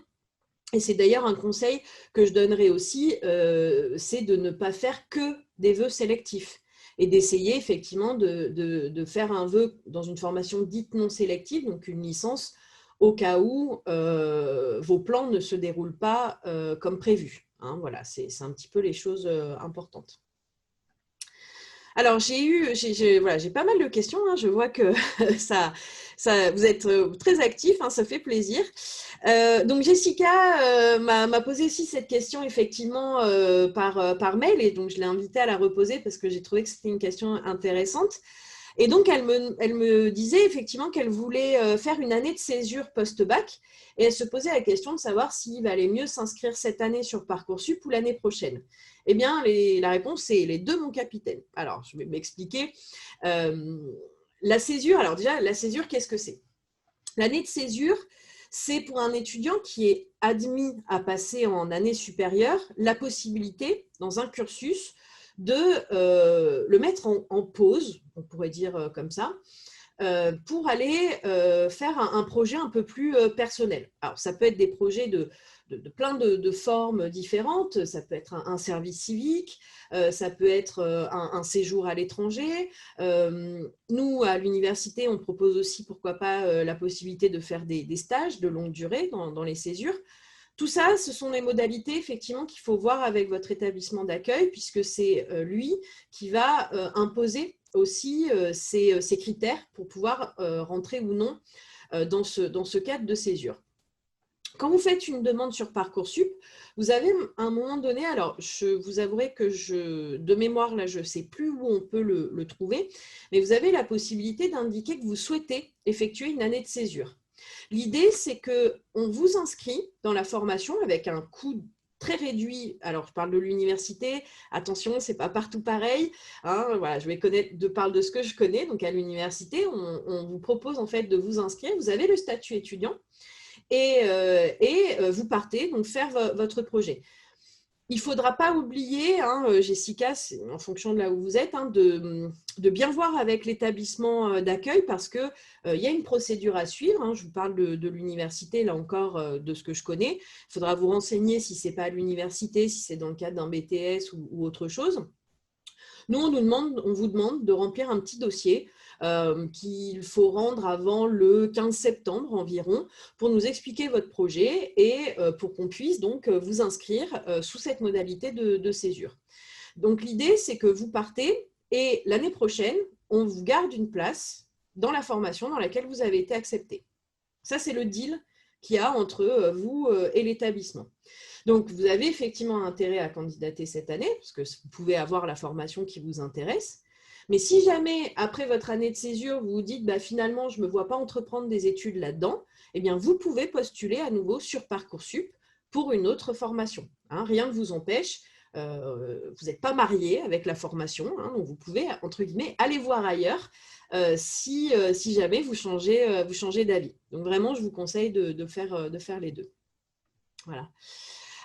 Et c'est d'ailleurs un conseil que je donnerai aussi, c'est de ne pas faire que des vœux sélectifs et d'essayer effectivement de faire un vœu dans une formation dite non sélective, donc une licence, au cas où vos plans ne se déroulent pas comme prévu. Voilà, c'est un petit peu les choses importantes. Alors, j'ai pas mal de questions. Je vois que vous êtes très actifs, ça fait plaisir. Donc, Jessica m'a posé aussi cette question, effectivement, par mail. Et donc, je l'ai invitée à la reposer parce que j'ai trouvé que c'était une question intéressante. Et donc, elle me disait effectivement qu'elle voulait faire une année de césure post-bac. Et elle se posait la question de savoir s'il valait mieux s'inscrire cette année sur Parcoursup ou l'année prochaine. Eh bien, la réponse, c'est les deux, mon capitaine. Alors, je vais m'expliquer. La césure, alors déjà, la césure, qu'est-ce que c'est? L'année de césure, c'est pour un étudiant qui est admis à passer en année supérieure la possibilité, dans un cursus, de le mettre en pause, on pourrait dire comme ça, pour aller faire un projet un peu plus personnel. Alors, ça peut être des projets de plein de formes différentes. Ça peut être un service civique, ça peut être un séjour à l'étranger. Nous, à l'université, on propose aussi, pourquoi pas, la possibilité de faire des stages de longue durée dans les césures. Tout ça, ce sont les modalités effectivement qu'il faut voir avec votre établissement d'accueil, puisque c'est lui qui va imposer aussi ces critères pour pouvoir rentrer ou non dans ce cadre de césure. Quand vous faites une demande sur Parcoursup, vous avez à un moment donné, alors je vous avouerai que de mémoire, là, je ne sais plus où on peut le trouver, mais vous avez la possibilité d'indiquer que vous souhaitez effectuer une année de césure. L'idée, c'est qu'on vous inscrit dans la formation avec un coût très réduit. Alors, je parle de l'université. Attention, ce n'est pas partout pareil. Hein, voilà, je vais parler de ce que je connais. Donc, à l'université, on vous propose en fait de vous inscrire. Vous avez le statut étudiant et vous partez donc faire votre projet. Il ne faudra pas oublier, hein, Jessica, en fonction de là où vous êtes, hein, de bien voir avec l'établissement d'accueil parce qu'il y a une procédure à suivre. Hein, je vous parle de l'université, là encore, de ce que je connais. Il faudra vous renseigner si ce n'est pas à l'université, si c'est dans le cadre d'un BTS ou autre chose. Nous, on vous demande de remplir un petit dossier qu'il faut rendre avant le 15 septembre environ pour nous expliquer votre projet et pour qu'on puisse donc vous inscrire sous cette modalité de césure. Donc, l'idée, c'est que vous partez et l'année prochaine, on vous garde une place dans la formation dans laquelle vous avez été accepté. Ça, c'est le deal qu'il y a entre vous et l'établissement. Donc, vous avez effectivement intérêt à candidater cette année, parce que vous pouvez avoir la formation qui vous intéresse. Mais si jamais, après votre année de césure, vous vous dites bah, « finalement, je ne me vois pas entreprendre des études là-dedans », eh bien, vous pouvez postuler à nouveau sur Parcoursup pour une autre formation. Hein, rien ne vous empêche. Vous n'êtes pas marié avec la formation, hein, donc vous pouvez, entre guillemets, aller voir ailleurs si jamais vous changez d'avis. Donc, vraiment, je vous conseille de faire les deux. Voilà.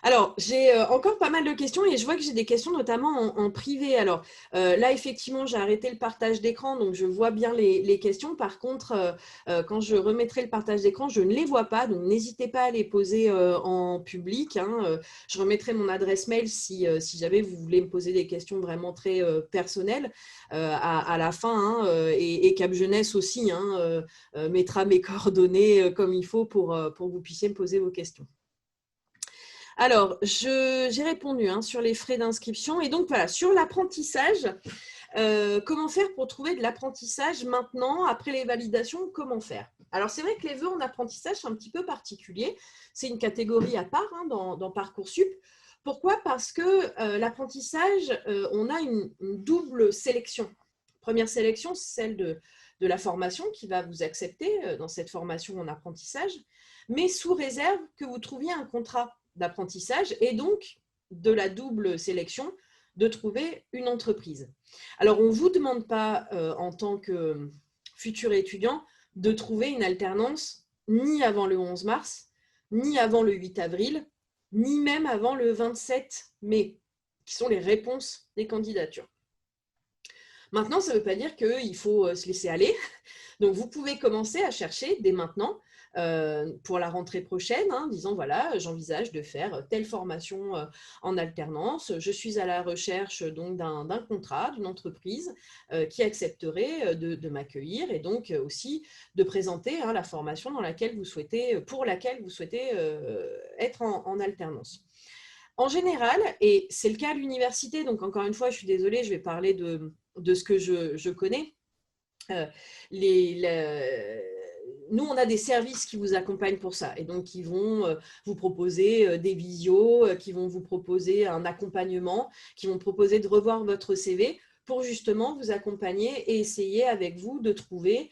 Alors, j'ai encore pas mal de questions et je vois que j'ai des questions notamment en privé. Alors, là, effectivement, j'ai arrêté le partage d'écran, donc je vois bien les questions. Par contre, quand je remettrai le partage d'écran, je ne les vois pas, donc n'hésitez pas à les poser en public. Hein. Je remettrai mon adresse mail si jamais vous voulez me poser des questions vraiment très personnelles à la fin. Hein, et Cap Jeunesse aussi mettra mes coordonnées comme il faut pour que vous puissiez me poser vos questions. Alors, j'ai répondu sur les frais d'inscription. Et donc, voilà, sur l'apprentissage, comment faire pour trouver de l'apprentissage maintenant, après les validations, comment faire? Alors, c'est vrai que les vœux en apprentissage, c'est un petit peu particulier. C'est une catégorie à part dans Parcoursup. Pourquoi? Parce que l'apprentissage, on a une double sélection. Première sélection, c'est celle de la formation qui va vous accepter dans cette formation en apprentissage, mais sous réserve que vous trouviez un contrat d'apprentissage et donc de la double sélection de trouver une entreprise. Alors, on ne vous demande pas en tant que futur étudiant de trouver une alternance ni avant le 11 mars, ni avant le 8 avril, ni même avant le 27 mai, qui sont les réponses des candidatures. Maintenant, ça ne veut pas dire qu'il faut se laisser aller. Donc, vous pouvez commencer à chercher dès maintenant pour la rentrée prochaine, disant voilà, j'envisage de faire telle formation en alternance. Je suis à la recherche donc d'un contrat, d'une entreprise qui accepterait de m'accueillir et donc aussi de présenter la formation pour laquelle vous souhaitez être en alternance. En général, et c'est le cas à l'université, donc encore une fois, je suis désolée, je vais parler de ce que je connais. Nous, on a des services qui vous accompagnent pour ça et donc qui vont vous proposer des visios, qui vont vous proposer un accompagnement, qui vont proposer de revoir votre CV pour justement vous accompagner et essayer avec vous de trouver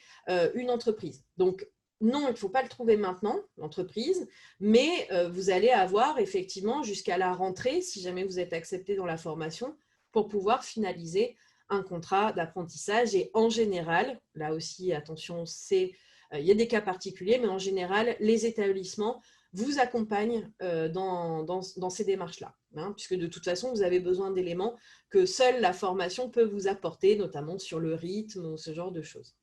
une entreprise. Donc, non, il ne faut pas le trouver maintenant, l'entreprise, mais vous allez avoir effectivement jusqu'à la rentrée, si jamais vous êtes accepté dans la formation, pour pouvoir finaliser un contrat d'apprentissage. Et en général, là aussi, attention, il y a des cas particuliers, mais en général, les établissements vous accompagnent dans ces démarches-là, puisque de toute façon, vous avez besoin d'éléments que seule la formation peut vous apporter, notamment sur le rythme ou ce genre de choses.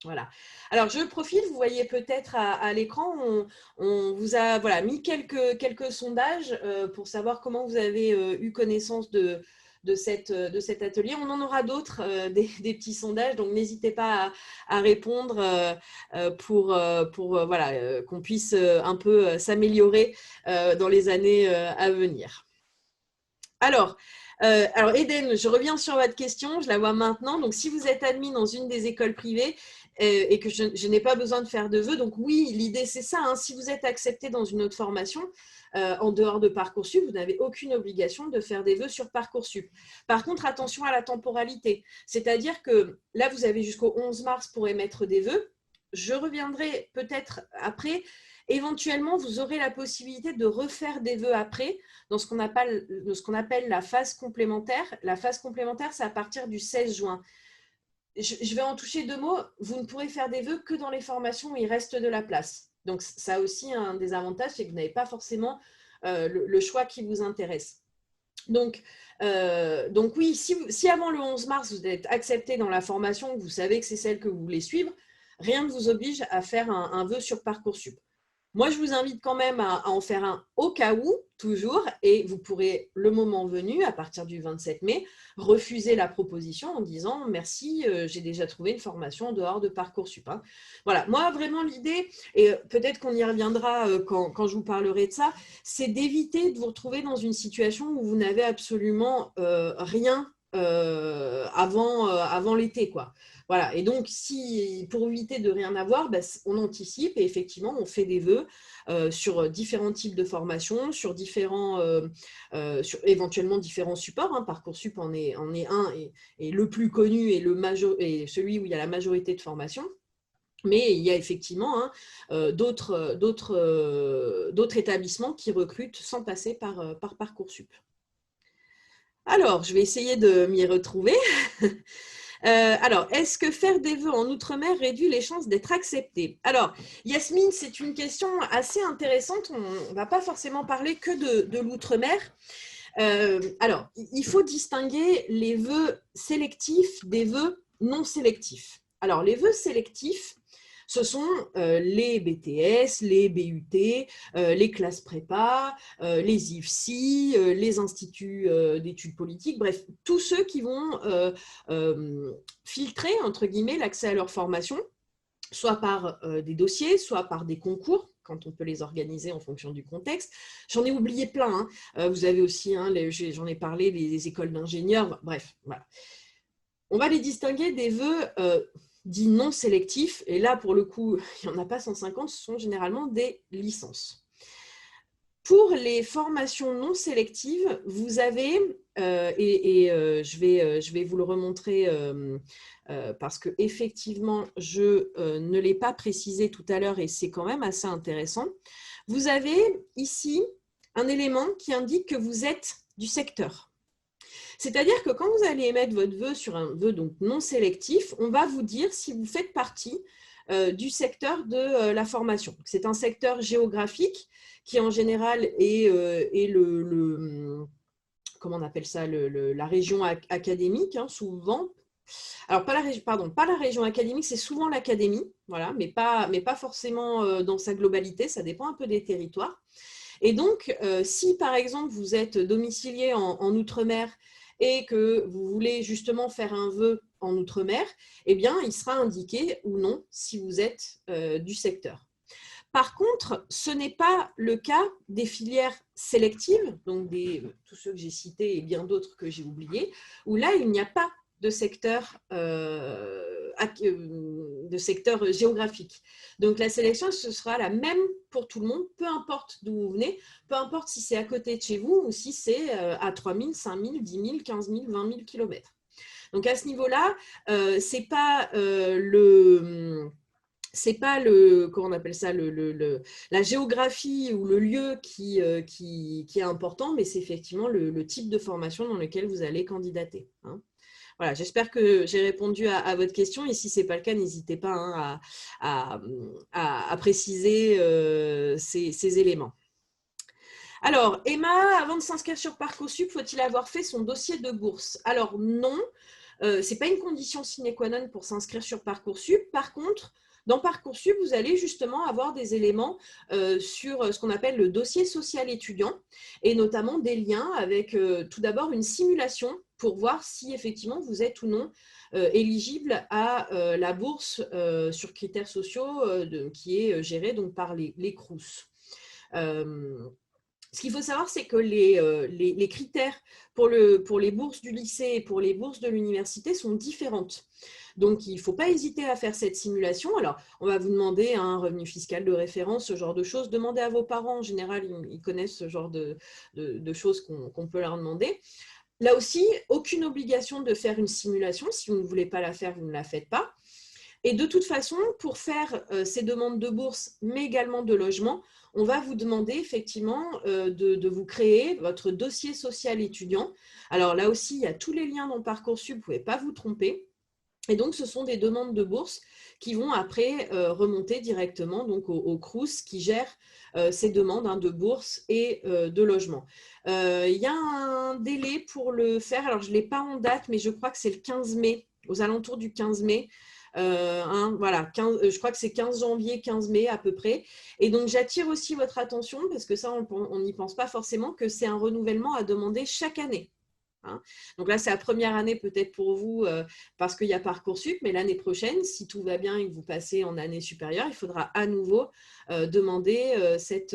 Voilà. Alors, je profite, vous voyez peut-être à l'écran, on vous a mis quelques sondages pour savoir comment vous avez eu connaissance de de cet atelier. On en aura d'autres, des petits sondages, donc n'hésitez pas à répondre pour voilà, qu'on puisse un peu s'améliorer dans les années à venir. Alors, Eden, je reviens sur votre question, je la vois maintenant. Donc, si vous êtes admis dans une des écoles privées et que je n'ai pas besoin de faire de vœux, donc oui, l'idée c'est ça, hein, si vous êtes accepté dans une autre formation, en dehors de Parcoursup, vous n'avez aucune obligation de faire des vœux sur Parcoursup. Par contre, attention à la temporalité, c'est-à-dire que là, vous avez jusqu'au 11 mars pour émettre des vœux. Je reviendrai peut-être après. Éventuellement, vous aurez la possibilité de refaire des vœux après dans ce qu'on appelle la phase complémentaire. La phase complémentaire, c'est à partir du 16 juin. Je vais en toucher deux mots. Vous ne pourrez faire des vœux que dans les formations où il reste de la place. Donc, ça a aussi un des avantages, c'est que vous n'avez pas forcément le choix qui vous intéresse. Donc oui, si avant le 11 mars, vous êtes accepté dans la formation, vous savez que c'est celle que vous voulez suivre, rien ne vous oblige à faire un vœu sur Parcoursup. Moi, je vous invite quand même à en faire un au cas où, toujours, et vous pourrez, le moment venu, à partir du 27 mai, refuser la proposition en disant « Merci, j'ai déjà trouvé une formation en dehors de Parcoursup. » Voilà, moi, vraiment, l'idée, et peut-être qu'on y reviendra quand je vous parlerai de ça, c'est d'éviter de vous retrouver dans une situation où vous n'avez absolument rien avant l'été, quoi. Voilà, et donc, pour éviter de rien avoir, on anticipe et effectivement, on fait des vœux sur différents types de formations, sur éventuellement différents supports. Hein. Parcoursup en est un et le plus connu et celui où il y a la majorité de formations. Mais il y a effectivement d'autres établissements qui recrutent sans passer par Parcoursup. Alors, je vais essayer de m'y retrouver. Alors, est-ce que faire des vœux en Outre-mer réduit les chances d'être accepté? Alors, Yasmine, c'est une question assez intéressante. On ne va pas forcément parler que de l'Outre-mer. Alors, il faut distinguer les vœux sélectifs des vœux non sélectifs. Alors, les vœux sélectifs, ce sont les BTS, les BUT, les classes prépa, les IFSI, les instituts d'études politiques, bref, tous ceux qui vont filtrer, entre guillemets, l'accès à leur formation, soit par des dossiers, soit par des concours, quand on peut les organiser en fonction du contexte. J'en ai oublié plein. Hein. Vous avez aussi, hein, j'en ai parlé, les écoles d'ingénieurs, bref, voilà. On va les distinguer des vœux dits non sélectifs, et là, pour le coup, il n'y en a pas 150, ce sont généralement des licences. Pour les formations non sélectives, vous avez, je vais vous le remontrer parce qu'effectivement, je ne l'ai pas précisé tout à l'heure et c'est quand même assez intéressant. Vous avez ici un élément qui indique que vous êtes du secteur. C'est-à-dire que quand vous allez émettre votre vœu sur un vœu donc non sélectif, on va vous dire si vous faites partie du secteur de la formation. C'est un secteur géographique qui en général est comment on appelle ça, la région académique, hein, souvent. Alors, pas la région académique, c'est souvent l'académie, voilà, mais pas forcément dans sa globalité, ça dépend un peu des territoires. Et donc, si par exemple vous êtes domicilié en Outre-mer et que vous voulez justement faire un vœu en Outre-mer, eh bien, il sera indiqué ou non si vous êtes du secteur. Par contre, ce n'est pas le cas des filières sélectives, donc tous ceux que j'ai cités et bien d'autres que j'ai oubliés, où là, il n'y a pas de secteur géographique. Donc, la sélection, ce sera la même pour tout le monde, peu importe d'où vous venez, peu importe si c'est à côté de chez vous ou si c'est à 3 000, 5 000, 10 000, 15 000, 20 000 kilomètres. Donc, à ce niveau-là, c'est pas comment on appelle ça, la géographie ou le lieu qui est important, mais c'est effectivement le type de formation dans lequel vous allez candidater. Hein. Voilà, j'espère que j'ai répondu à votre question et si ce n'est pas le cas, n'hésitez pas à préciser ces éléments. Alors, Emma, avant de s'inscrire sur Parcoursup, faut-il avoir fait son dossier de bourse? Alors non, ce n'est pas une condition sine qua non pour s'inscrire sur Parcoursup. Par contre, dans Parcoursup, vous allez justement avoir des éléments sur ce qu'on appelle le dossier social étudiant et notamment des liens avec tout d'abord une simulation pour voir si effectivement vous êtes ou non éligible à la bourse sur critères sociaux qui est gérée donc, par les Crous. Ce qu'il faut savoir, c'est que les critères pour les bourses du lycée et pour les bourses de l'université sont différentes. Donc, il ne faut pas hésiter à faire cette simulation. Alors, on va vous demander un revenu fiscal de référence, ce genre de choses. Demandez à vos parents. En général, ils connaissent ce genre de choses qu'on peut leur demander. Là aussi, aucune obligation de faire une simulation. Si vous ne voulez pas la faire, vous ne la faites pas. Et de toute façon, pour faire ces demandes de bourse, mais également de logement, on va vous demander effectivement de vous créer votre dossier social étudiant. Alors là aussi, il y a tous les liens dans Parcoursup, vous ne pouvez pas vous tromper. Et donc, ce sont des demandes de bourse qui vont après remonter directement donc, au Crous qui gère ces demandes de bourse et de logement. Il y a un délai pour le faire. Alors, je ne l'ai pas en date, mais je crois que c'est le 15 mai, aux alentours du 15 mai. Voilà, je crois que c'est 15 janvier, 15 mai à peu près. Et donc, j'attire aussi votre attention, parce que ça, on n'y pense pas forcément, que c'est un renouvellement à demander chaque année. Donc là, c'est la première année peut-être pour vous parce qu'il y a Parcoursup, mais l'année prochaine, si tout va bien et que vous passez en année supérieure, il faudra à nouveau demander cette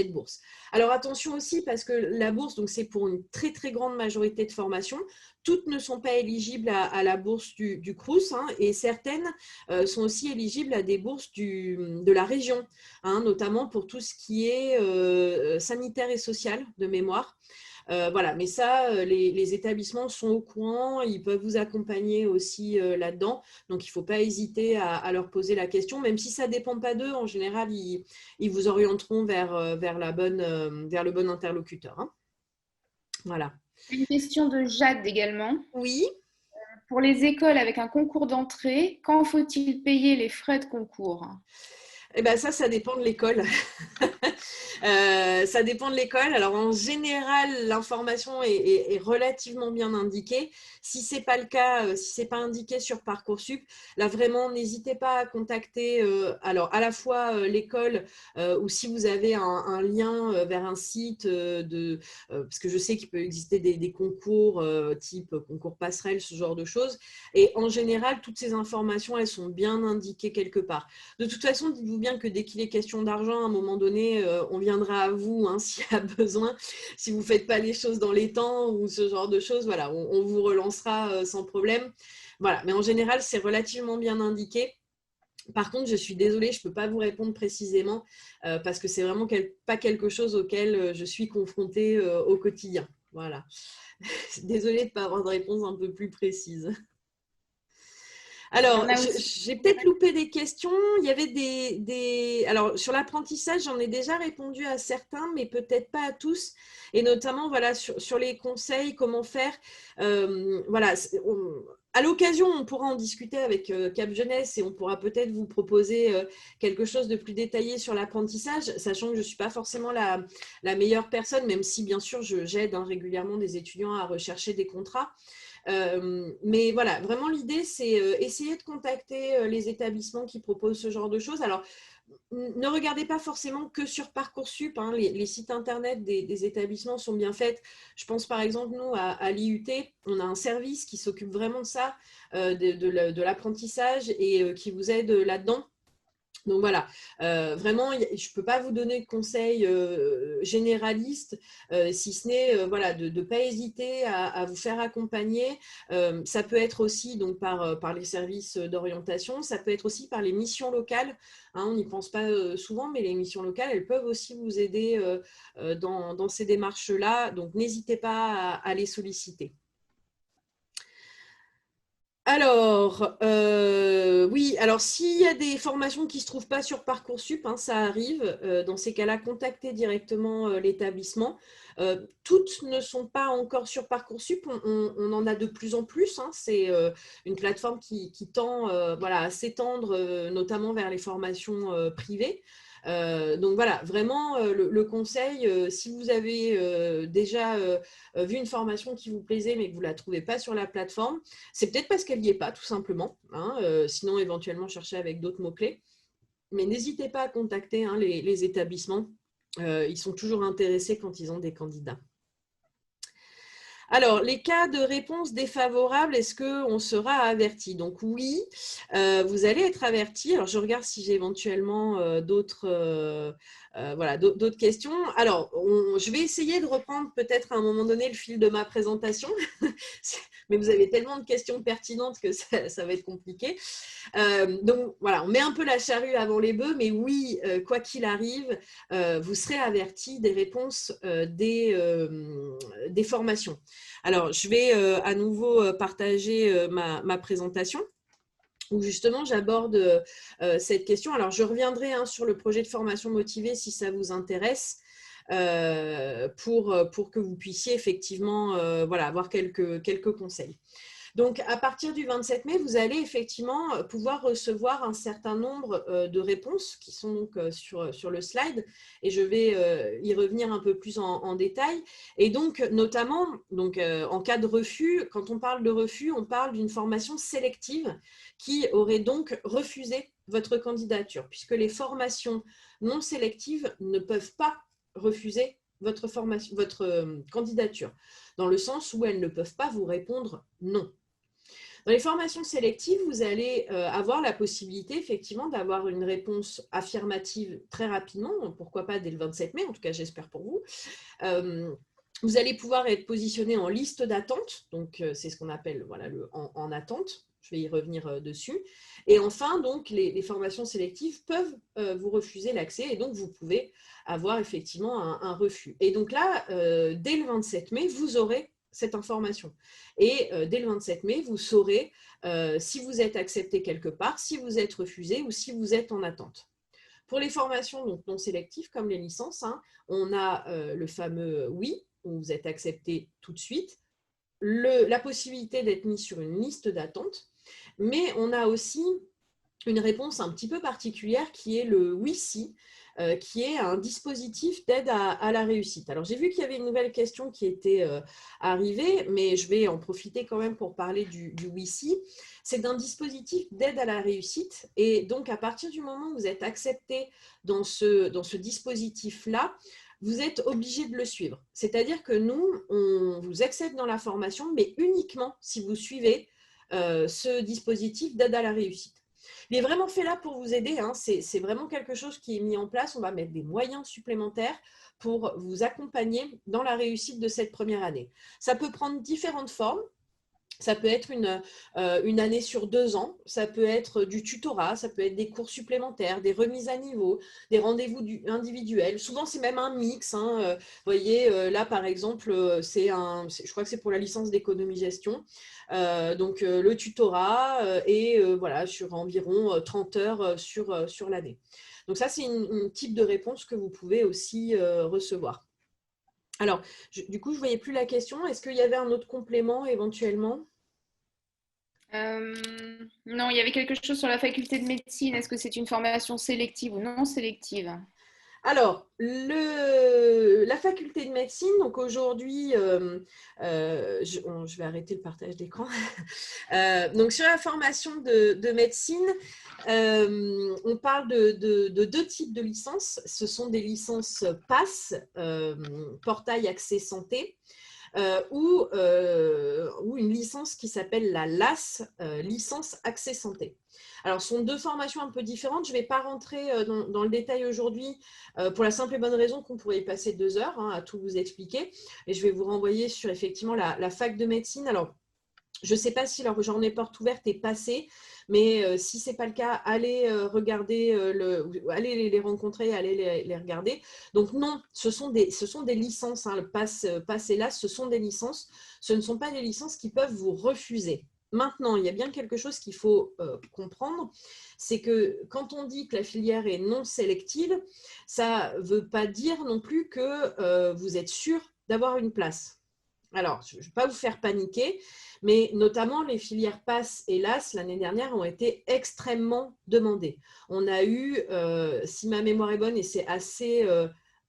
bourse. Alors attention aussi parce que la bourse, donc c'est pour une très très grande majorité de formations. Toutes ne sont pas éligibles à la bourse du Crous et certaines sont aussi éligibles à des bourses de la région, notamment pour tout ce qui est sanitaire et social de mémoire. Voilà, mais ça, les établissements sont au courant, ils peuvent vous accompagner aussi là-dedans. Donc, il ne faut pas hésiter à leur poser la question, même si ça ne dépend pas d'eux. En général, ils vous orienteront vers le bon interlocuteur. Voilà. Une question de Jade également. Oui. Pour les écoles avec un concours d'entrée, quand faut-il payer les frais de concours ? Eh bien, ça dépend de l'école. Ça dépend de l'école. Alors, en général, l'information est relativement bien indiquée. Si ce n'est pas le cas, si ce n'est pas indiqué sur Parcoursup, là, vraiment, n'hésitez pas à contacter alors, à la fois l'école ou si vous avez un lien vers un site, parce que je sais qu'il peut exister des concours type concours passerelle, ce genre de choses. Et en général, toutes ces informations, elles sont bien indiquées quelque part. De toute façon, dites-vous bien que dès qu'il est question d'argent, à un moment donné, on viendra à vous s'il y a besoin. Si vous ne faites pas les choses dans les temps ou ce genre de choses, voilà, on vous relancera sans problème. Voilà. Mais en général, c'est relativement bien indiqué. Par contre, je suis désolée, je ne peux pas vous répondre précisément parce que c'est vraiment pas quelque chose auquel je suis confrontée au quotidien. Voilà. Désolée de ne pas avoir de réponse un peu plus précise. Alors, j'ai peut-être loupé des questions. Il y avait Alors, sur l'apprentissage, j'en ai déjà répondu à certains, mais peut-être pas à tous. Et notamment, voilà, sur les conseils, comment faire. Voilà, à l'occasion, on pourra en discuter avec Cap Jeunesse et on pourra peut-être vous proposer quelque chose de plus détaillé sur l'apprentissage, sachant que je ne suis pas forcément la meilleure personne, même si, bien sûr, j'aide régulièrement des étudiants à rechercher des contrats. Mais voilà, vraiment l'idée, c'est essayer de contacter les établissements qui proposent ce genre de choses. Alors, ne regardez pas forcément que sur Parcoursup, les sites internet des établissements sont bien faits. Je pense par exemple, nous, à l'IUT, on a un service qui s'occupe vraiment de ça, de l'apprentissage et qui vous aide là-dedans. Donc voilà, vraiment, je ne peux pas vous donner de conseils généralistes, si ce n'est voilà, de ne pas hésiter à vous faire accompagner. Ça peut être aussi donc, par les services d'orientation, ça peut être aussi par les missions locales. On n'y pense pas souvent, mais les missions locales, elles peuvent aussi vous aider dans ces démarches-là. Donc n'hésitez pas à les solliciter. Alors, oui, alors s'il y a des formations qui ne se trouvent pas sur Parcoursup, ça arrive. Dans ces cas-là, contactez directement l'établissement. Toutes ne sont pas encore sur Parcoursup, on en a de plus en plus. C'est une plateforme qui tend voilà, à s'étendre, notamment vers les formations privées. Donc voilà, vraiment le conseil, si vous avez déjà vu une formation qui vous plaisait mais que vous ne la trouvez pas sur la plateforme, c'est peut-être parce qu'elle n'y est pas tout simplement, sinon éventuellement chercher avec d'autres mots-clés. Mais n'hésitez pas à contacter les établissements, ils sont toujours intéressés quand ils ont des candidats. Alors, les cas de réponse défavorable, est-ce qu'on sera averti? Donc oui, vous allez être averti. Alors, je regarde si j'ai éventuellement d'autres questions. Alors, je vais essayer de reprendre peut-être à un moment donné le fil de ma présentation, mais vous avez tellement de questions pertinentes que ça va être compliqué. Donc voilà, on met un peu la charrue avant les bœufs, mais oui, quoi qu'il arrive, vous serez averti des réponses des formations. Alors, je vais à nouveau partager ma présentation où justement j'aborde cette question. Alors, je reviendrai sur le projet de formation motivée si ça vous intéresse. Pour que vous puissiez effectivement avoir quelques conseils. Donc, à partir du 27 mai, vous allez effectivement pouvoir recevoir un certain nombre de réponses qui sont donc sur le slide et je vais y revenir un peu plus en détail. Et donc, notamment, en cas de refus, quand on parle de refus, on parle d'une formation sélective qui aurait donc refusé votre candidature, puisque les formations non sélectives ne peuvent pas refuser votre candidature, dans le sens où elles ne peuvent pas vous répondre non. Dans les formations sélectives, vous allez avoir la possibilité effectivement d'avoir une réponse affirmative très rapidement, pourquoi pas dès le 27 mai, en tout cas j'espère pour vous. Vous allez pouvoir être positionné en liste d'attente, donc c'est ce qu'on appelle en attente. Je vais y revenir dessus. Et enfin, donc, les formations sélectives peuvent vous refuser l'accès et donc vous pouvez avoir effectivement un refus. Et donc là, dès le 27 mai, vous aurez cette information. Et dès le 27 mai, vous saurez si vous êtes accepté quelque part, si vous êtes refusé ou si vous êtes en attente. Pour les formations donc, non sélectives, comme les licences, on a le fameux « oui », où vous êtes accepté tout de suite, la possibilité d'être mis sur une liste d'attente, mais on a aussi une réponse un petit peu particulière qui est le « oui-si », qui est un dispositif d'aide à la réussite. Alors, j'ai vu qu'il y avait une nouvelle question qui était arrivée, mais je vais en profiter quand même pour parler du oui-si. C'est un dispositif d'aide à la réussite et donc, à partir du moment où vous êtes accepté dans ce dispositif-là, vous êtes obligé de le suivre. C'est-à-dire que nous, on vous accepte dans la formation, mais uniquement si vous suivez ce dispositif d'aide à la réussite. Il est vraiment fait là pour vous aider, c'est vraiment quelque chose qui est mis en place. On va mettre des moyens supplémentaires pour vous accompagner dans la réussite de cette première année. Ça peut prendre différentes formes. Ça peut être une année sur 2 ans, ça peut être du tutorat, ça peut être des cours supplémentaires, des remises à niveau, des rendez-vous individuels. Souvent, c'est même un mix. Vous voyez, là, par exemple, je crois que c'est pour la licence d'économie-gestion. Donc, le tutorat sur environ 30 heures sur l'année. Donc, ça, c'est un type de réponse que vous pouvez aussi recevoir. Alors, du coup, je ne voyais plus la question. Est-ce qu'il y avait un autre complément éventuellement? Non, il y avait quelque chose sur la faculté de médecine. Est-ce que c'est une formation sélective ou non sélective? Alors, la faculté de médecine, donc aujourd'hui, je vais arrêter le partage d'écran. Donc, sur la formation de médecine, on parle de 2 types de licences. Ce sont des licences PASS, portail accès santé, ou une licence qui s'appelle la LAS, licence accès santé. Alors, ce sont 2 formations un peu différentes. Je ne vais pas rentrer dans le détail aujourd'hui pour la simple et bonne raison qu'on pourrait y passer 2 heures à tout vous expliquer. Et je vais vous renvoyer sur effectivement la fac de médecine. Alors, je ne sais pas si leur journée porte ouverte est passée, mais si ce n'est pas le cas, allez regarder, allez les rencontrer, allez les regarder. Donc non, ce sont des licences, le PASS et LAS, ce sont des licences. Ce ne sont pas des licences qui peuvent vous refuser. Maintenant, il y a bien quelque chose qu'il faut comprendre, c'est que quand on dit que la filière est non sélective, ça ne veut pas dire non plus que vous êtes sûr d'avoir une place. Alors, je ne vais pas vous faire paniquer, mais notamment les filières PASS et LAS l'année dernière ont été extrêmement demandées. On a eu, si ma mémoire est bonne, et c'est assez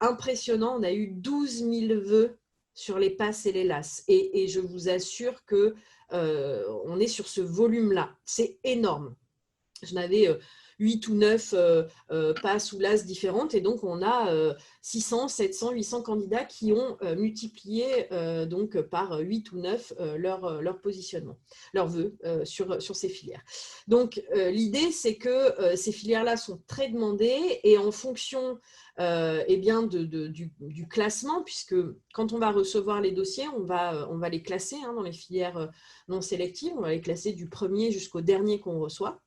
impressionnant, on a eu 12 000 vœux sur les PASS et les LAS. Et je vous assure que on est sur ce volume-là. C'est énorme. Je n'avais 8 ou 9 passes ou LAS différentes. Et donc, on a 600, 700, 800 candidats qui ont multiplié donc, par 8 ou 9 leur positionnement, leurs vœux sur ces filières. Donc, l'idée, c'est que ces filières-là sont très demandées et en fonction eh bien du classement, puisque quand on va recevoir les dossiers, on va les classer dans les filières non sélectives, on va les classer du premier jusqu'au dernier qu'on reçoit.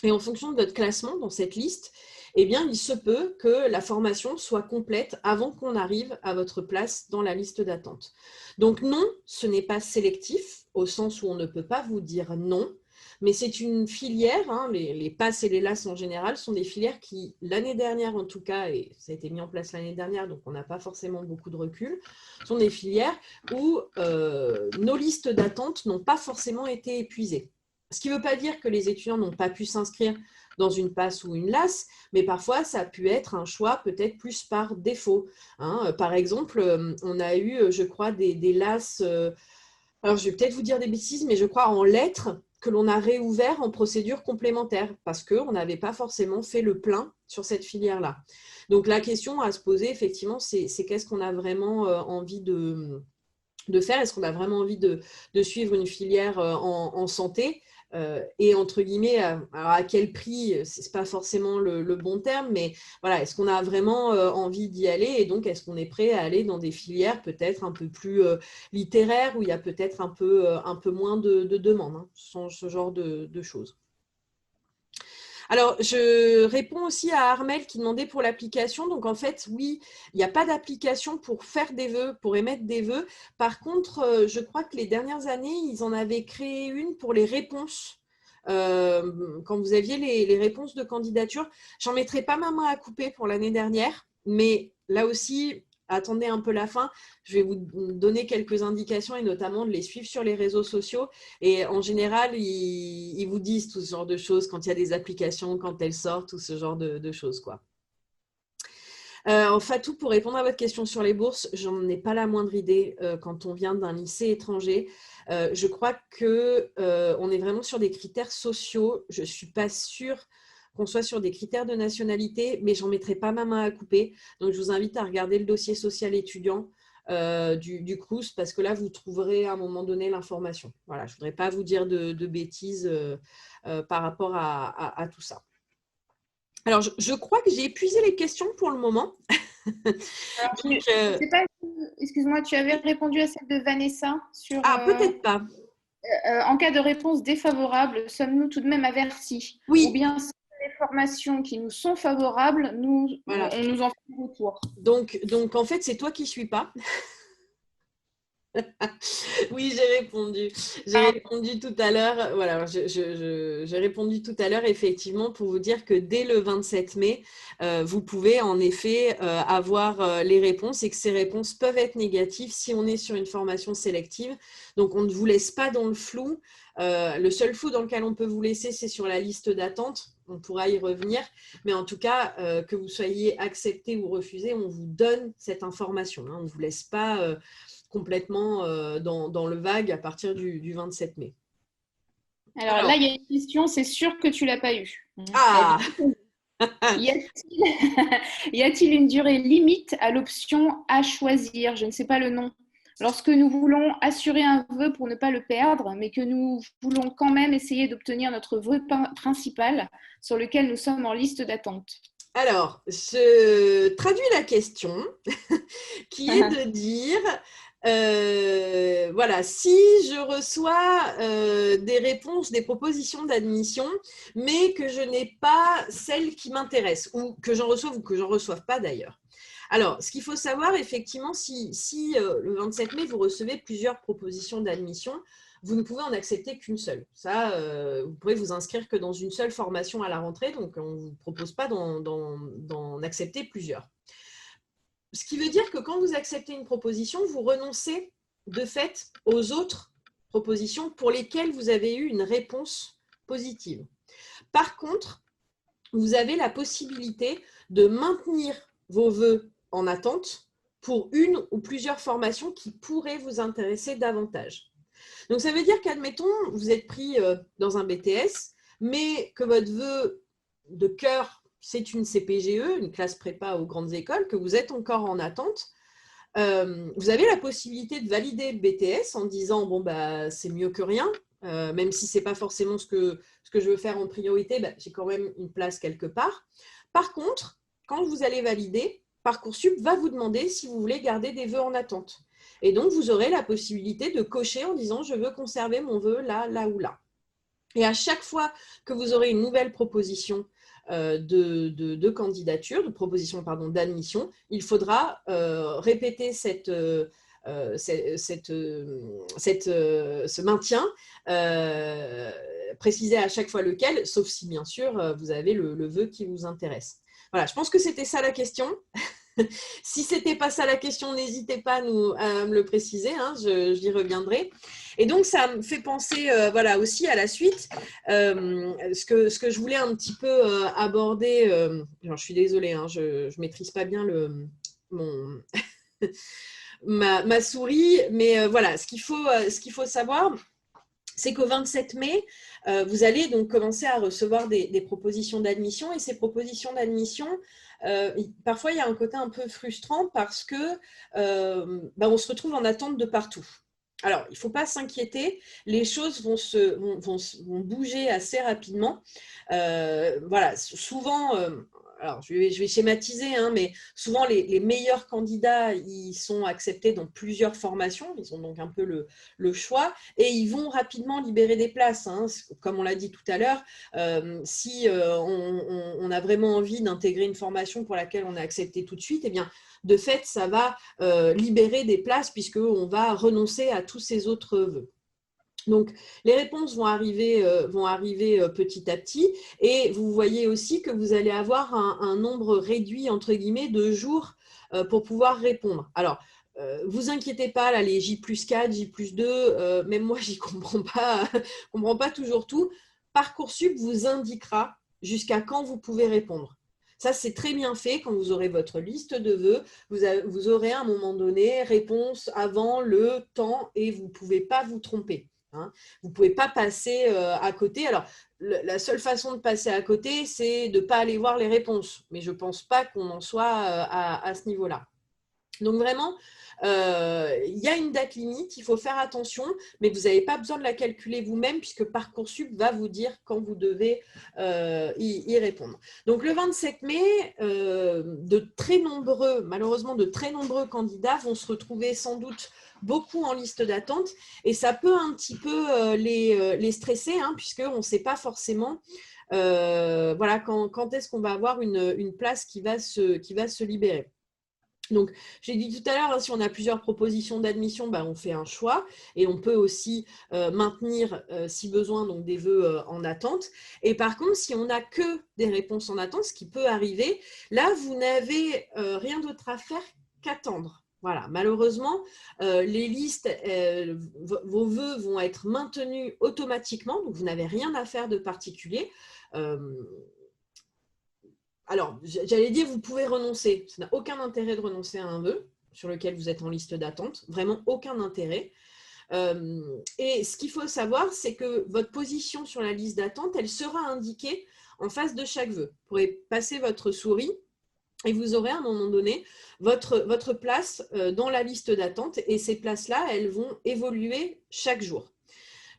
Et en fonction de votre classement dans cette liste, eh bien, il se peut que la formation soit complète avant qu'on arrive à votre place dans la liste d'attente. Donc non, ce n'est pas sélectif, au sens où on ne peut pas vous dire non, mais c'est une filière, les PASS et les LAS en général sont des filières qui, l'année dernière en tout cas, et ça a été mis en place l'année dernière, donc on n'a pas forcément beaucoup de recul, sont des filières où nos listes d'attente n'ont pas forcément été épuisées. Ce qui ne veut pas dire que les étudiants n'ont pas pu s'inscrire dans une PASS ou une LAS, mais parfois, ça a pu être un choix peut-être plus par défaut. Par exemple, on a eu, je crois, des LAS, alors je vais peut-être vous dire des bêtises, mais je crois en lettres que l'on a réouvert en procédure complémentaire parce qu'on n'avait pas forcément fait le plein sur cette filière-là. Donc, la question à se poser, effectivement, c'est qu'est-ce qu'on a vraiment envie de faire? Est-ce qu'on a vraiment envie de suivre une filière en santé? Et entre guillemets, alors à quel prix, ce n'est pas forcément le bon terme, mais voilà, est-ce qu'on a vraiment envie d'y aller? Et donc, est-ce qu'on est prêt à aller dans des filières peut-être un peu plus littéraires, où il y a peut-être un peu moins de demandes, ce genre de choses. Alors, je réponds aussi à Armel qui demandait pour l'application. Donc, en fait, oui, il n'y a pas d'application pour faire des vœux, pour émettre des vœux. Par contre, je crois que les dernières années, ils en avaient créé une pour les réponses. Quand vous aviez les réponses de candidature, j'en mettrai pas ma main à couper pour l'année dernière. Mais là aussi, attendez un peu la fin, je vais vous donner quelques indications et notamment de les suivre sur les réseaux sociaux. Et en général, ils vous disent tout ce genre de choses quand il y a des applications, quand elles sortent, tout ce genre de choses, quoi. Fatou, pour répondre à votre question sur les bourses, j'en ai pas la moindre idée quand on vient d'un lycée étranger. Je crois qu'on est vraiment sur des critères sociaux. Je ne suis pas sûre qu'on soit sur des critères de nationalité, mais j'en mettrai pas ma main à couper. Donc, je vous invite à regarder le dossier social étudiant du Crous, parce que là, vous trouverez à un moment donné l'information. Voilà, je ne voudrais pas vous dire de bêtises par rapport à tout ça. Alors, je crois que j'ai épuisé les questions pour le moment. Alors, sais pas, excuse-moi, tu avais répondu à celle de Vanessa sur… Ah, peut-être pas. En cas de réponse défavorable, sommes-nous tout de même avertis? Oui. Ou bien les formations qui nous sont favorables, voilà, on nous en fait un retour. Donc, en fait, c'est toi qui ne suis pas. Oui, j'ai répondu. J'ai répondu tout à l'heure. Voilà, j'ai répondu tout à l'heure, effectivement, pour vous dire que dès le 27 mai, vous pouvez en effet avoir les réponses et que ces réponses peuvent être négatives si on est sur une formation sélective. Donc, on ne vous laisse pas dans le flou. Le seul flou dans lequel on peut vous laisser, c'est sur la liste d'attente. On pourra y revenir. Mais en tout cas, que vous soyez accepté ou refusé, on vous donne cette information. On ne vous laisse pas… complètement dans le vague à partir du 27 mai. Alors là, il y a une question, c'est sûr que tu ne l'as pas eu. Ah Y a-t-il une durée limite à l'option à choisir? Je ne sais pas le nom. Lorsque nous voulons assurer un vœu pour ne pas le perdre, mais que nous voulons quand même essayer d'obtenir notre vœu principal sur lequel nous sommes en liste d'attente. Alors, je traduis la question qui est de dire… voilà, si je reçois des réponses, des propositions d'admission, mais que je n'ai pas celle qui m'intéresse, ou que j'en reçoive ou que j'en reçoive pas d'ailleurs. Alors, ce qu'il faut savoir, effectivement, si le 27 mai, vous recevez plusieurs propositions d'admission, vous ne pouvez en accepter qu'une seule. Ça, vous pourrez vous inscrire que dans une seule formation à la rentrée, donc on ne vous propose pas d'en accepter plusieurs. Ce qui veut dire que quand vous acceptez une proposition, vous renoncez de fait aux autres propositions pour lesquelles vous avez eu une réponse positive. Par contre, vous avez la possibilité de maintenir vos vœux en attente pour une ou plusieurs formations qui pourraient vous intéresser davantage. Donc, ça veut dire qu'admettons, vous êtes pris dans un BTS, mais que votre vœu de cœur, c'est une CPGE, une classe prépa aux grandes écoles, que vous êtes encore en attente, vous avez la possibilité de valider le BTS en disant bon, bah, c'est mieux que rien, même si ce n'est pas forcément ce que je veux faire en priorité, bah, j'ai quand même une place quelque part. Par contre, quand vous allez valider, Parcoursup va vous demander si vous voulez garder des vœux en attente. Et donc, vous aurez la possibilité de cocher en disant je veux conserver mon vœu là, là ou là. Et à chaque fois que vous aurez une nouvelle proposition de candidature, de proposition d'admission, il faudra répéter ce maintien, préciser à chaque fois lequel, sauf si bien sûr vous avez le vœu qui vous intéresse. Voilà, je pense que c'était ça la question. Si ce n'était pas ça la question, n'hésitez pas à me le préciser, hein, j'y reviendrai. Et donc, ça me fait penser voilà, aussi à la suite. Ce que je voulais un petit peu aborder, alors, je suis désolée, hein, je ne maîtrise pas bien ma souris, mais voilà, ce qu'il faut savoir, c'est qu'au 27 mai, vous allez donc commencer à recevoir des propositions d'admission, et ces propositions d'admission, parfois il y a un côté un peu frustrant parce que on se retrouve en attente de partout. Alors, il ne faut pas s'inquiéter, les choses vont bouger assez rapidement. Voilà, souvent, alors je vais schématiser, hein, mais souvent les meilleurs candidats, ils sont acceptés dans plusieurs formations, ils ont donc un peu le choix, et ils vont rapidement libérer des places, hein. Comme on l'a dit tout à l'heure, si on a vraiment envie d'intégrer une formation pour laquelle on est accepté tout de suite, eh bien, de fait, ça va libérer des places puisqu'on va renoncer à tous ces autres vœux. Donc, les réponses vont arriver petit à petit, et vous voyez aussi que vous allez avoir un nombre réduit, entre guillemets, de jours pour pouvoir répondre. Alors, vous inquiétez pas, là, les J+4, J+2, même moi, j'y comprends pas toujours tout. Parcoursup vous indiquera jusqu'à quand vous pouvez répondre. Ça, c'est très bien fait. Quand vous aurez votre liste de vœux, vous aurez à un moment donné réponse avant le temps, et vous ne pouvez pas vous tromper. Hein. Vous ne pouvez pas passer à côté. Alors, la seule façon de passer à côté, c'est de ne pas aller voir les réponses. Mais je ne pense pas qu'on en soit à ce niveau-là. Donc, vraiment, il y a une date limite, il faut faire attention, mais vous n'avez pas besoin de la calculer vous-même puisque Parcoursup va vous dire quand vous devez y répondre. Donc, le 27 mai, malheureusement, de très nombreux candidats vont se retrouver sans doute beaucoup en liste d'attente, et ça peut un petit peu les stresser, hein, puisqu'on ne sait pas forcément voilà, quand est-ce qu'on va avoir une place qui va se libérer. Donc, j'ai dit tout à l'heure, hein, si on a plusieurs propositions d'admission, on fait un choix, et on peut aussi maintenir, si besoin, donc des vœux en attente. Et par contre, si on n'a que des réponses en attente, ce qui peut arriver, là, vous n'avez rien d'autre à faire qu'attendre. Voilà, malheureusement, les listes, vos vœux vont être maintenus automatiquement, donc vous n'avez rien à faire de particulier. Alors, j'allais dire, vous pouvez renoncer. Ça n'a aucun intérêt de renoncer à un vœu sur lequel vous êtes en liste d'attente. Vraiment aucun intérêt. Et ce qu'il faut savoir, c'est que votre position sur la liste d'attente, elle sera indiquée en face de chaque vœu. Vous pourrez passer votre souris et vous aurez à un moment donné votre place dans la liste d'attente. Et ces places-là, elles vont évoluer chaque jour.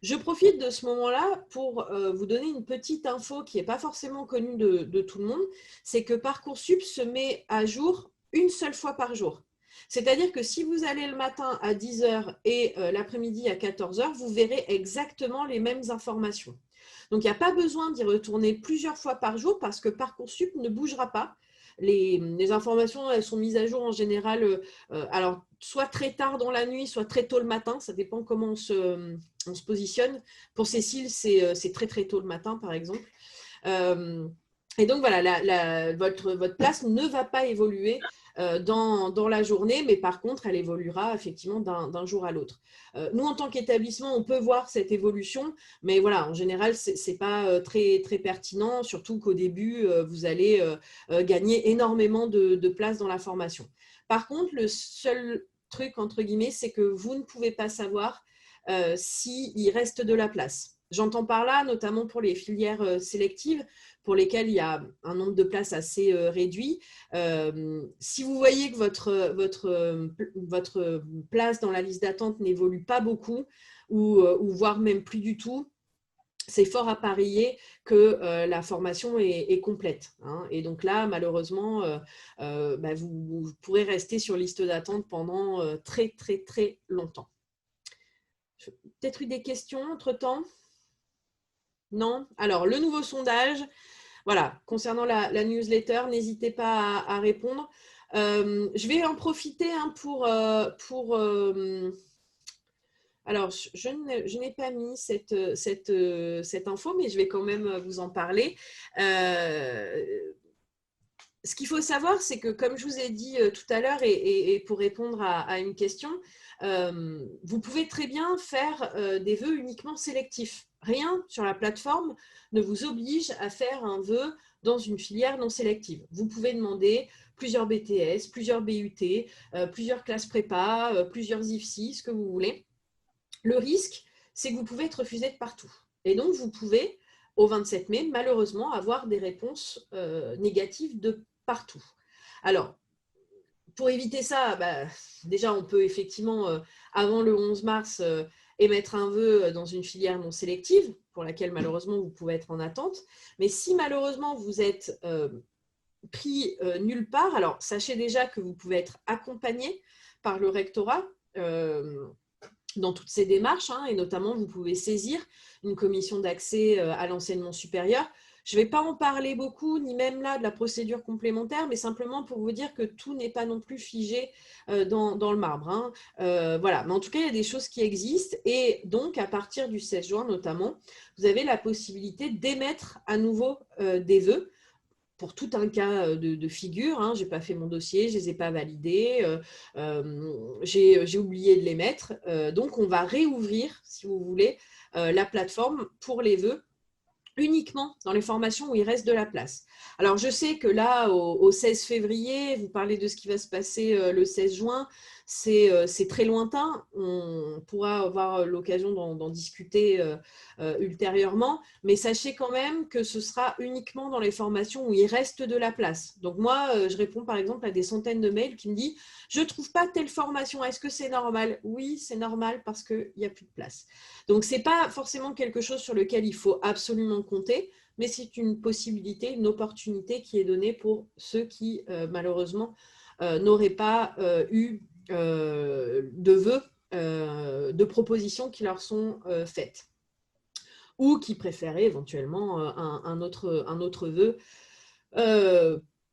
Je profite de ce moment-là pour vous donner une petite info qui n'est pas forcément connue de tout le monde, c'est que Parcoursup se met à jour une seule fois par jour. C'est-à-dire que si vous allez le matin à 10 h et l'après-midi à 14 h, vous verrez exactement les mêmes informations. Donc, il n'y a pas besoin d'y retourner plusieurs fois par jour parce que Parcoursup ne bougera pas. Les informations, elles sont mises à jour en général, alors soit très tard dans la nuit, soit très tôt le matin, ça dépend comment on se positionne. Pour Cécile, c'est très très tôt le matin, par exemple. Et donc voilà, votre place ne va pas évoluer dans la journée, mais par contre, elle évoluera effectivement d'un jour à l'autre. Nous, en tant qu'établissement, on peut voir cette évolution, mais voilà, en général, ce n'est pas très, très pertinent, surtout qu'au début, vous allez gagner énormément de place dans la formation. Par contre, le seul truc, entre guillemets, c'est que vous ne pouvez pas savoir s'il reste de la place. J'entends par là, notamment pour les filières sélectives, pour lesquelles il y a un nombre de places assez réduit. Si vous voyez que votre place dans la liste d'attente n'évolue pas beaucoup, ou voire même plus du tout, c'est fort à parier que la formation est complète. Hein. Et donc là, malheureusement, vous pourrez rester sur liste d'attente pendant très, très, très longtemps. Peut-être eu des questions entre-temps? Non? Alors, le nouveau sondage, voilà, concernant la newsletter, n'hésitez pas à répondre. Je vais en profiter pour alors, je n'ai pas mis cette info, mais je vais quand même vous en parler. Ce qu'il faut savoir, c'est que, comme je vous ai dit tout à l'heure, et pour répondre à une question, vous pouvez très bien faire des vœux uniquement sélectifs. Rien sur la plateforme ne vous oblige à faire un vœu dans une filière non sélective. Vous pouvez demander plusieurs BTS, plusieurs BUT, plusieurs classes prépa, plusieurs IFSI, ce que vous voulez. Le risque, c'est que vous pouvez être refusé de partout. Et donc, vous pouvez, au 27 mai, malheureusement, avoir des réponses négatives de partout. Alors, pour éviter ça, déjà, on peut effectivement, avant le 11 mars, émettre un vœu dans une filière non sélective, pour laquelle, malheureusement, vous pouvez être en attente. Mais si, malheureusement, vous êtes pris nulle part, alors, sachez déjà que vous pouvez être accompagné par le rectorat dans toutes ces démarches, hein, et notamment, vous pouvez saisir une commission d'accès à l'enseignement supérieur. Je ne vais pas en parler beaucoup, ni même là de la procédure complémentaire, mais simplement pour vous dire que tout n'est pas non plus figé dans le marbre. Hein. Voilà. Mais en tout cas, il y a des choses qui existent. Et donc, à partir du 16 juin notamment, vous avez la possibilité d'émettre à nouveau des vœux pour tout un cas de figure. Hein. Je n'ai pas fait mon dossier, je ne les ai pas validés, j'ai oublié de les mettre. Donc, on va réouvrir, si vous voulez, la plateforme pour les vœux uniquement dans les formations où il reste de la place. Alors, je sais que là, au 16 février, vous parlez de ce qui va se passer le 16 juin, c'est très lointain. On pourra avoir l'occasion d'en discuter ultérieurement, mais sachez quand même que ce sera uniquement dans les formations où il reste de la place. Donc moi, je réponds par exemple à des centaines de mails qui me disent « Je ne trouve pas telle formation, est-ce que c'est normal ?» Oui, c'est normal parce qu'il n'y a plus de place. Donc, ce n'est pas forcément quelque chose sur lequel il faut absolument compter, mais c'est une possibilité, une opportunité qui est donnée pour ceux qui, malheureusement, n'auraient pas eu de vœux, de propositions qui leur sont faites, ou qui préféraient éventuellement un autre vœu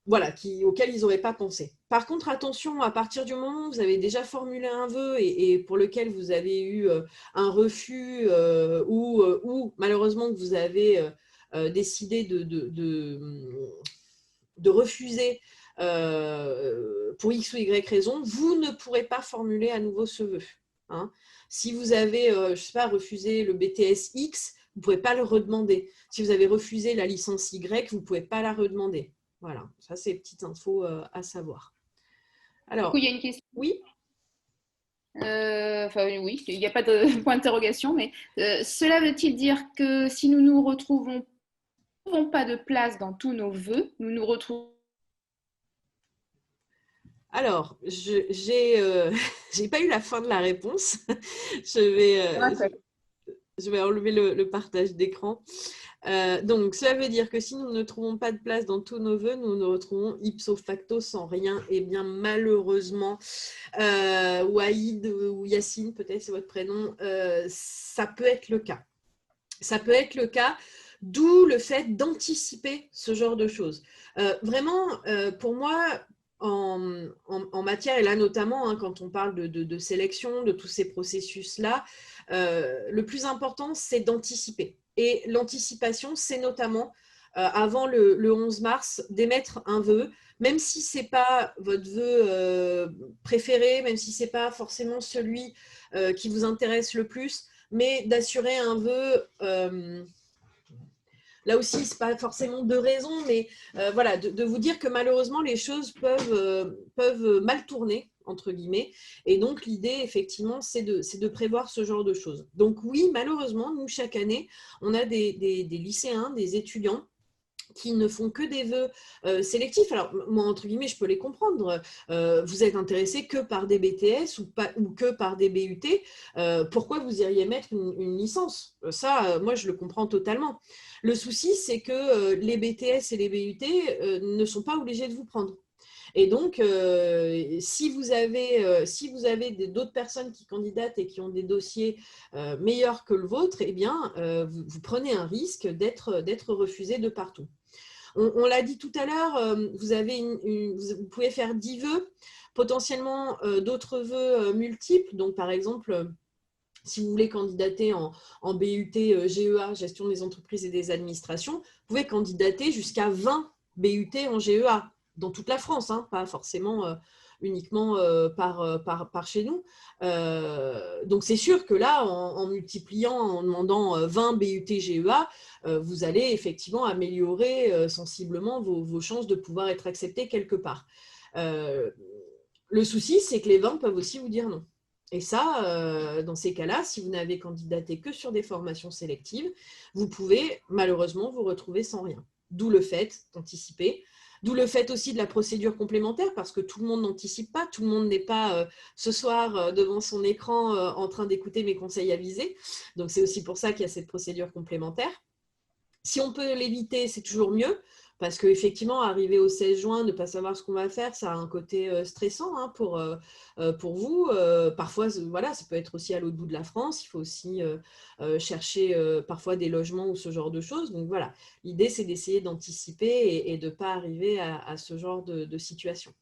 voilà, auquel ils n'auraient pas pensé. Par contre, attention, à partir du moment où vous avez déjà formulé un vœu et pour lequel vous avez eu un refus ou malheureusement que vous avez décidé de refuser pour X ou Y raison, vous ne pourrez pas formuler à nouveau ce vœu. Hein. Si vous avez, je ne sais pas, refusé le BTS X, vous ne pouvez pas le redemander. Si vous avez refusé la licence Y, vous ne pouvez pas la redemander. Voilà, ça c'est petite info à savoir. Alors, du coup, il y a une question. Oui. Oui, il n'y a pas de point d'interrogation, mais cela veut-il dire que si nous nous retrouvons pas de place dans tous nos vœux, nous nous retrouvons. Alors, j'ai pas eu la fin de la réponse. Je vais enlever le partage d'écran. Donc, cela veut dire que si nous ne trouvons pas de place dans tous nos vœux, nous nous retrouvons ipso facto sans rien. Et bien, malheureusement, Waïd ou Yacine, peut-être c'est votre prénom, ça peut être le cas. Ça peut être le cas, d'où le fait d'anticiper ce genre de choses. Vraiment, pour moi, en matière, et là notamment hein, quand on parle de sélection, de tous ces processus-là, le plus important, c'est d'anticiper. Et l'anticipation, c'est notamment, avant le 11 mars, d'émettre un vœu, même si ce n'est pas votre vœu préféré, même si ce n'est pas forcément celui qui vous intéresse le plus, mais d'assurer un vœu... Là aussi, ce n'est pas forcément de raison, mais voilà, de vous dire que malheureusement, les choses peuvent mal tourner entre guillemets. Et donc, l'idée, effectivement, c'est de prévoir ce genre de choses. Donc oui, malheureusement, nous, chaque année, on a des lycéens, des étudiants qui ne font que des vœux sélectifs. Alors, moi, entre guillemets, je peux les comprendre. Vous êtes intéressé que par des BTS ou que par des BUT. Pourquoi vous iriez mettre une licence? Ça, moi, je le comprends totalement. Le souci, c'est que les BTS et les BUT ne sont pas obligés de vous prendre. Et donc, si vous avez d'autres personnes qui candidatent et qui ont des dossiers meilleurs que le vôtre, eh bien, vous prenez un risque d'être refusé de partout. On l'a dit tout à l'heure, vous pouvez faire 10 vœux, potentiellement d'autres vœux multiples. Donc, par exemple, si vous voulez candidater en BUT GEA, gestion des entreprises et des administrations, vous pouvez candidater jusqu'à 20 BUT en GEA dans toute la France, hein, pas forcément uniquement par chez nous. Donc, c'est sûr que là, en multipliant, en demandant 20 BUT GEA, vous allez effectivement améliorer sensiblement vos chances de pouvoir être accepté quelque part. Le souci, c'est que les 20 peuvent aussi vous dire non. Et ça, dans ces cas-là, si vous n'avez candidaté que sur des formations sélectives, vous pouvez malheureusement vous retrouver sans rien. D'où le fait d'anticiper. D'où le fait aussi de la procédure complémentaire, parce que tout le monde n'anticipe pas, tout le monde n'est pas ce soir devant son écran en train d'écouter mes conseils avisés. Donc, c'est aussi pour ça qu'il y a cette procédure complémentaire. Si on peut l'éviter, c'est toujours mieux, parce qu'effectivement, arriver au 16 juin, ne pas savoir ce qu'on va faire, ça a un côté stressant hein, pour vous. Parfois, voilà, ça peut être aussi à l'autre bout de la France. Il faut aussi chercher parfois des logements ou ce genre de choses. Donc voilà, l'idée, c'est d'essayer d'anticiper et de ne pas arriver à ce genre de situation.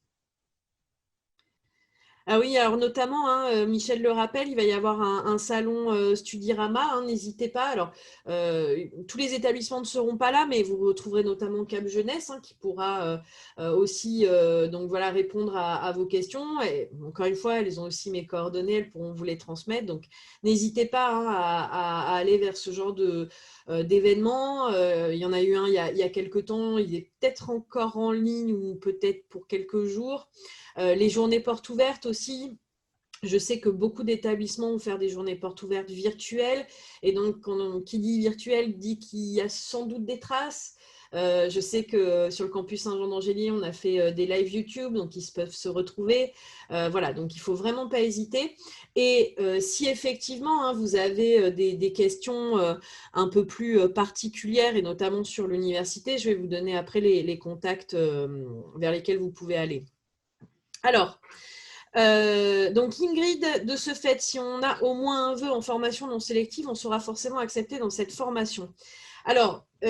Ah oui, alors notamment, hein, Michel le rappelle, il va y avoir un salon Studirama, hein, n'hésitez pas. Alors, tous les établissements ne seront pas là, mais vous retrouverez notamment Cap Jeunesse hein, qui pourra aussi donc, voilà, répondre à vos questions. Et encore une fois, elles ont aussi mes coordonnées, elles pourront vous les transmettre. Donc, n'hésitez pas hein, à aller vers ce genre d'événements. Il y en a eu un il y a quelques temps, il est peut-être encore en ligne ou peut-être pour quelques jours. Les journées portes ouvertes aussi. Je sais que beaucoup d'établissements vont faire des journées portes ouvertes virtuelles. Et donc, qui dit virtuel dit qu'il y a sans doute des traces. Je sais que sur le campus Saint-Jean-d'Angély, on a fait des lives YouTube, donc ils peuvent se retrouver. Voilà, donc il ne faut vraiment pas hésiter. Et si effectivement, hein, vous avez des questions un peu plus particulières, et notamment sur l'université, je vais vous donner après les contacts vers lesquels vous pouvez aller. Alors, donc Ingrid, de ce fait, si on a au moins un vœu en formation non sélective, on sera forcément accepté dans cette formation. Alors, j'en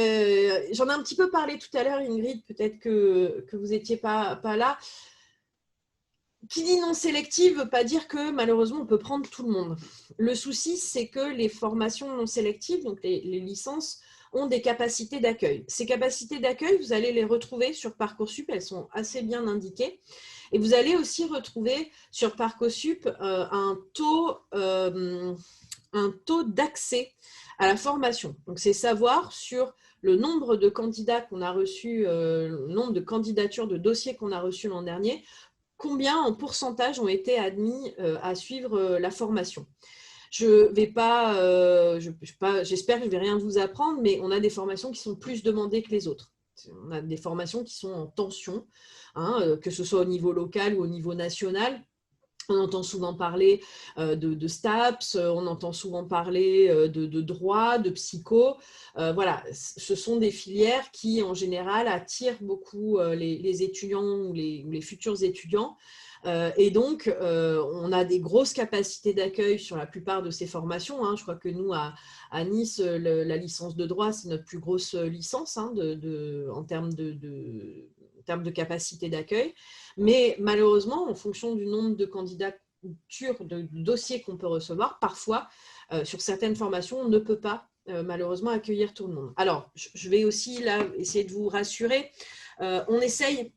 ai un petit peu parlé tout à l'heure, Ingrid, peut-être que vous n'étiez pas là. Qui dit non sélective ne veut pas dire que malheureusement on peut prendre tout le monde. Le souci, c'est que les formations non sélectives, donc les licences, ont des capacités d'accueil. Ces capacités d'accueil, vous allez les retrouver sur Parcoursup, elles sont assez bien indiquées. Et vous allez aussi retrouver sur Parcoursup un taux d'accès à la formation. Donc, c'est savoir sur le nombre de candidats qu'on a reçus, le nombre de candidatures, de dossiers qu'on a reçus l'an dernier, combien en pourcentage ont été admis à suivre la formation. Je vais pas, j'espère que je ne vais rien vous apprendre, mais on a des formations qui sont plus demandées que les autres. On a des formations qui sont en tension, hein, que ce soit au niveau local ou au niveau national. On entend souvent parler de STAPS, on entend souvent parler de droit, de psycho. Voilà, ce sont des filières qui, en général, attirent beaucoup les étudiants ou les futurs étudiants. Et donc, on a des grosses capacités d'accueil sur la plupart de ces formations. Hein. Je crois que nous, à Nice, la licence de droit, c'est notre plus grosse licence hein, en termes de capacité d'accueil. Mais malheureusement, en fonction du nombre de candidatures, de dossiers qu'on peut recevoir, parfois, sur certaines formations, on ne peut pas malheureusement accueillir tout le monde. Alors, je vais aussi là essayer de vous rassurer. On essaye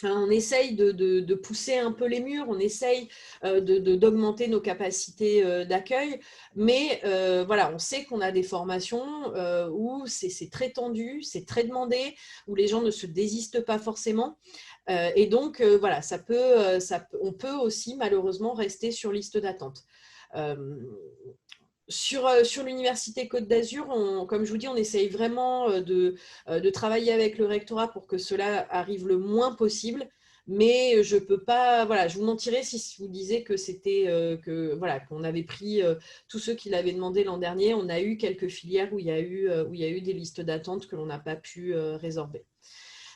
On essaye de pousser un peu les murs, on essaye d'augmenter nos capacités d'accueil, mais voilà, on sait qu'on a des formations où c'est très tendu, c'est très demandé, où les gens ne se désistent pas forcément. Et donc, voilà, on peut aussi malheureusement rester sur liste d'attente. Sur l'Université Côte d'Azur, comme je vous dis, on essaye vraiment de travailler avec le rectorat pour que cela arrive le moins possible. Mais je peux pas, voilà, je vous mentirais si je vous disais que c'était voilà, qu'on avait pris tous ceux qui l'avaient demandé l'an dernier. On a eu quelques filières où il y a eu des listes d'attente que l'on n'a pas pu résorber.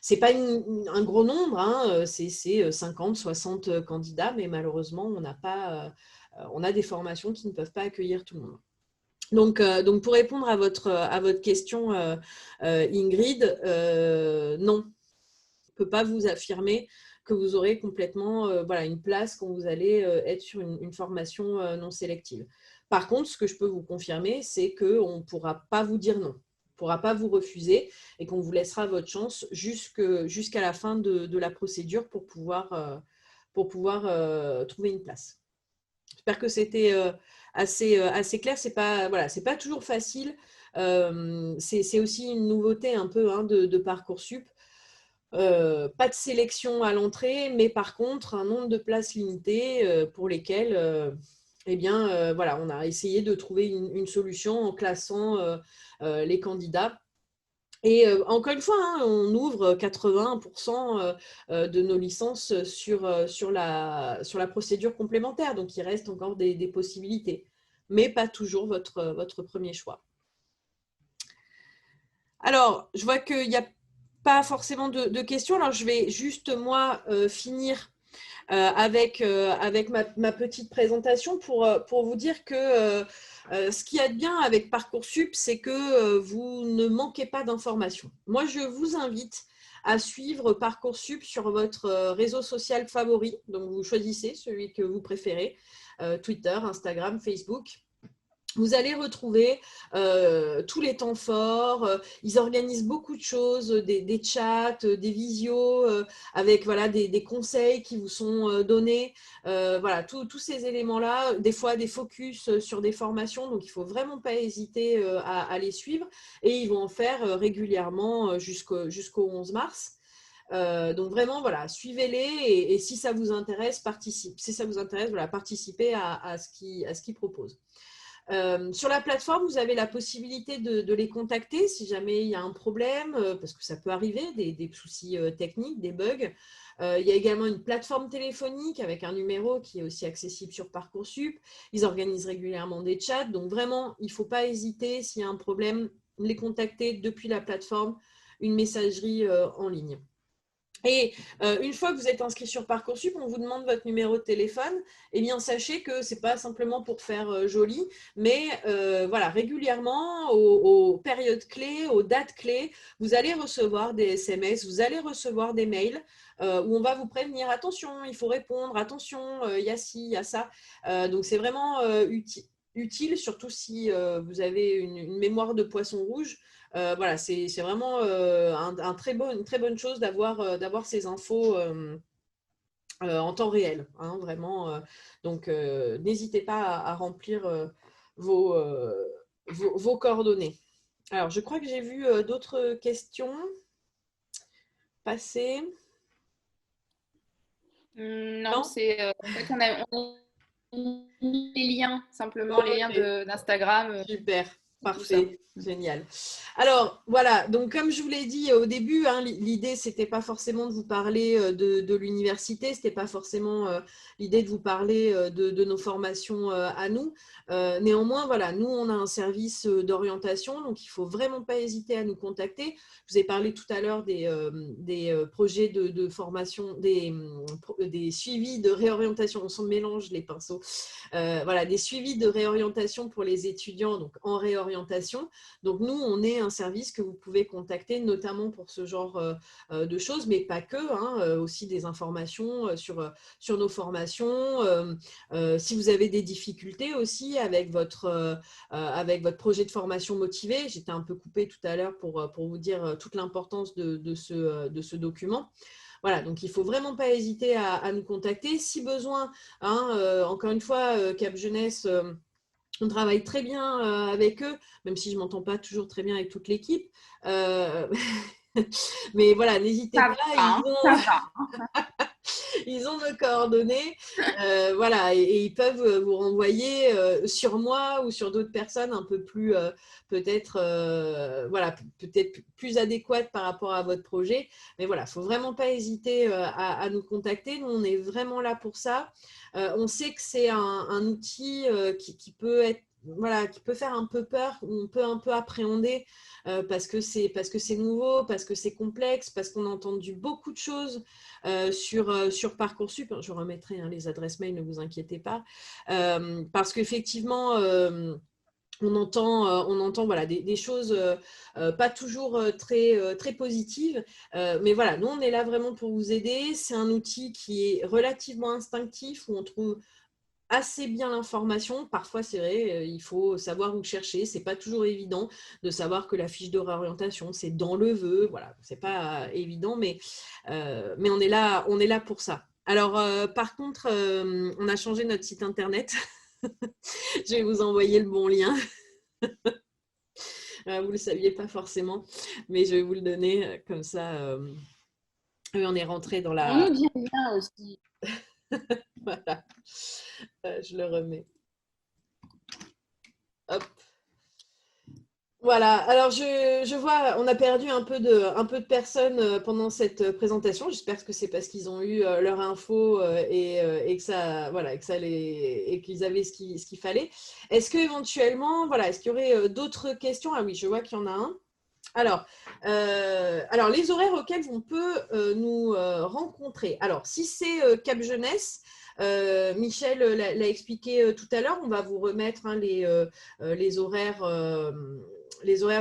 C'est pas un gros nombre, hein, c'est 50, 60 candidats, mais malheureusement, on a des formations qui ne peuvent pas accueillir tout le monde. Donc pour répondre à votre question, Ingrid, non, je ne peux pas vous affirmer que vous aurez complètement voilà, une place quand vous allez être sur une formation non sélective. Par contre, ce que je peux vous confirmer, c'est qu'on ne pourra pas vous dire non. On ne pourra pas vous refuser et qu'on vous laissera votre chance jusqu'à la fin de la procédure pour pouvoir trouver une place. J'espère que c'était assez clair. C'est pas toujours facile. C'est aussi une nouveauté un peu de Parcoursup. Pas de sélection à l'entrée, mais par contre, un nombre de places limitées pour lesquelles voilà, on a essayé de trouver une solution en classant les candidats. Et encore une fois, on ouvre 80% de nos licences sur la procédure complémentaire. Donc, il reste encore des possibilités, mais pas toujours votre premier choix. Alors, je vois qu'il n'y a pas forcément de questions. Alors, je vais juste, moi, finir avec ma petite présentation pour vous dire que ce qu'il y a de bien avec Parcoursup, c'est que vous ne manquez pas d'informations. Moi, je vous invite à suivre Parcoursup sur votre réseau social favori. Donc, vous choisissez celui que vous préférez, Twitter, Instagram, Facebook. Vous allez retrouver tous les temps forts. Ils organisent beaucoup de choses, des chats, des visios, avec voilà, des conseils qui vous sont donnés. Voilà, tous ces éléments-là, des fois des focus sur des formations. Donc, il ne faut vraiment pas hésiter à les suivre. Et ils vont en faire régulièrement jusqu'au 11 mars. Donc vraiment, voilà, suivez-les et si ça vous intéresse, voilà, participez à ce qu'ils proposent. Sur la plateforme, vous avez la possibilité de les contacter si jamais il y a un problème, parce que ça peut arriver, des soucis techniques, des bugs. Il y a également une plateforme téléphonique avec un numéro qui est aussi accessible sur Parcoursup. Ils organisent régulièrement des chats. Donc vraiment, il ne faut pas hésiter s'il y a un problème, les contacter depuis la plateforme, une messagerie en ligne. Et une fois que vous êtes inscrit sur Parcoursup, on vous demande votre numéro de téléphone. Eh bien, sachez que ce n'est pas simplement pour faire joli, mais voilà, régulièrement, aux périodes clés, aux dates clés, vous allez recevoir des SMS, vous allez recevoir des mails où on va vous prévenir, attention, il faut répondre, attention, il y a ci, il y a ça. Donc, c'est vraiment utile, surtout si vous avez une mémoire de poisson rouge. Voilà, c'est vraiment une très bonne chose d'avoir ces infos en temps réel, hein, vraiment. Donc, n'hésitez pas à remplir vos coordonnées. Alors, je crois que j'ai vu d'autres questions passer. Non, c'est en fait, on a les liens, simplement les liens d'Instagram. Super. Parfait, génial. Alors, voilà, donc comme je vous l'ai dit au début, l'idée, ce n'était pas forcément de vous parler de l'université, ce n'était pas forcément l'idée de vous parler de nos formations à nous. Néanmoins, voilà, nous, on a un service d'orientation, donc il ne faut vraiment pas hésiter à nous contacter. Je vous ai parlé tout à l'heure des projets de formation, des suivis de réorientation, on s'en mélange les pinceaux. Voilà, des suivis de réorientation pour les étudiants donc en réorientation. Donc, nous, on est un service que vous pouvez contacter notamment pour ce genre de choses, mais pas que, aussi des informations sur nos formations. Si vous avez des difficultés aussi avec votre projet de formation motivé, j'étais un peu coupée tout à l'heure pour vous dire toute l'importance de ce document. voilà, donc il ne faut vraiment pas hésiter à nous contacter. Si besoin, hein, encore une fois, Cap Jeunesse, on travaille très bien avec eux, même si je ne m'entends pas toujours très bien avec toute l'équipe. Mais voilà, n'hésitez Ça pas, va, hein, ça va. ils ont nos coordonnées, voilà, et ils peuvent vous renvoyer sur moi ou sur d'autres personnes un peu plus, peut-être, voilà, peut-être plus adéquates par rapport à votre projet. Mais voilà, il ne faut vraiment pas hésiter à nous contacter. Nous, on est vraiment là pour ça. On sait que c'est un outil qui peut être, voilà, qui peut faire un peu peur, on peut un peu appréhender parce que c'est nouveau, parce que c'est complexe, parce qu'on a entendu beaucoup de choses sur Parcoursup. Je vous remettrai les adresses mail, ne vous inquiétez pas. Parce qu'effectivement, on entend voilà, des choses pas toujours très positives. Mais voilà, nous, on est là vraiment pour vous aider. C'est un outil qui est relativement instinctif, où on trouve assez bien l'information. Parfois, c'est vrai, il faut savoir où chercher. C'est pas toujours évident de savoir que la fiche de réorientation, c'est dans le vœu. Voilà, c'est pas évident, mais on est là pour ça. Alors, par contre, on a changé notre site internet. Je vais vous envoyer le bon lien. Vous ne le saviez pas forcément, mais je vais vous le donner comme ça. On est rentré dans On la... nous dit rien aussi. Voilà, je le remets. Hop. Voilà, alors je vois, on a perdu un peu de personnes pendant cette présentation. J'espère que c'est parce qu'ils ont eu leur info et que ça, voilà, et qu'ils avaient ce qu'il fallait. Est-ce qu'éventuellement, voilà, est-ce qu'il y aurait d'autres questions? Ah oui, je vois qu'il y en a un. Alors, les horaires auxquels on peut nous rencontrer. Alors, si c'est Cap Jeunesse, Michel l'a expliqué tout à l'heure, on va vous remettre les horaires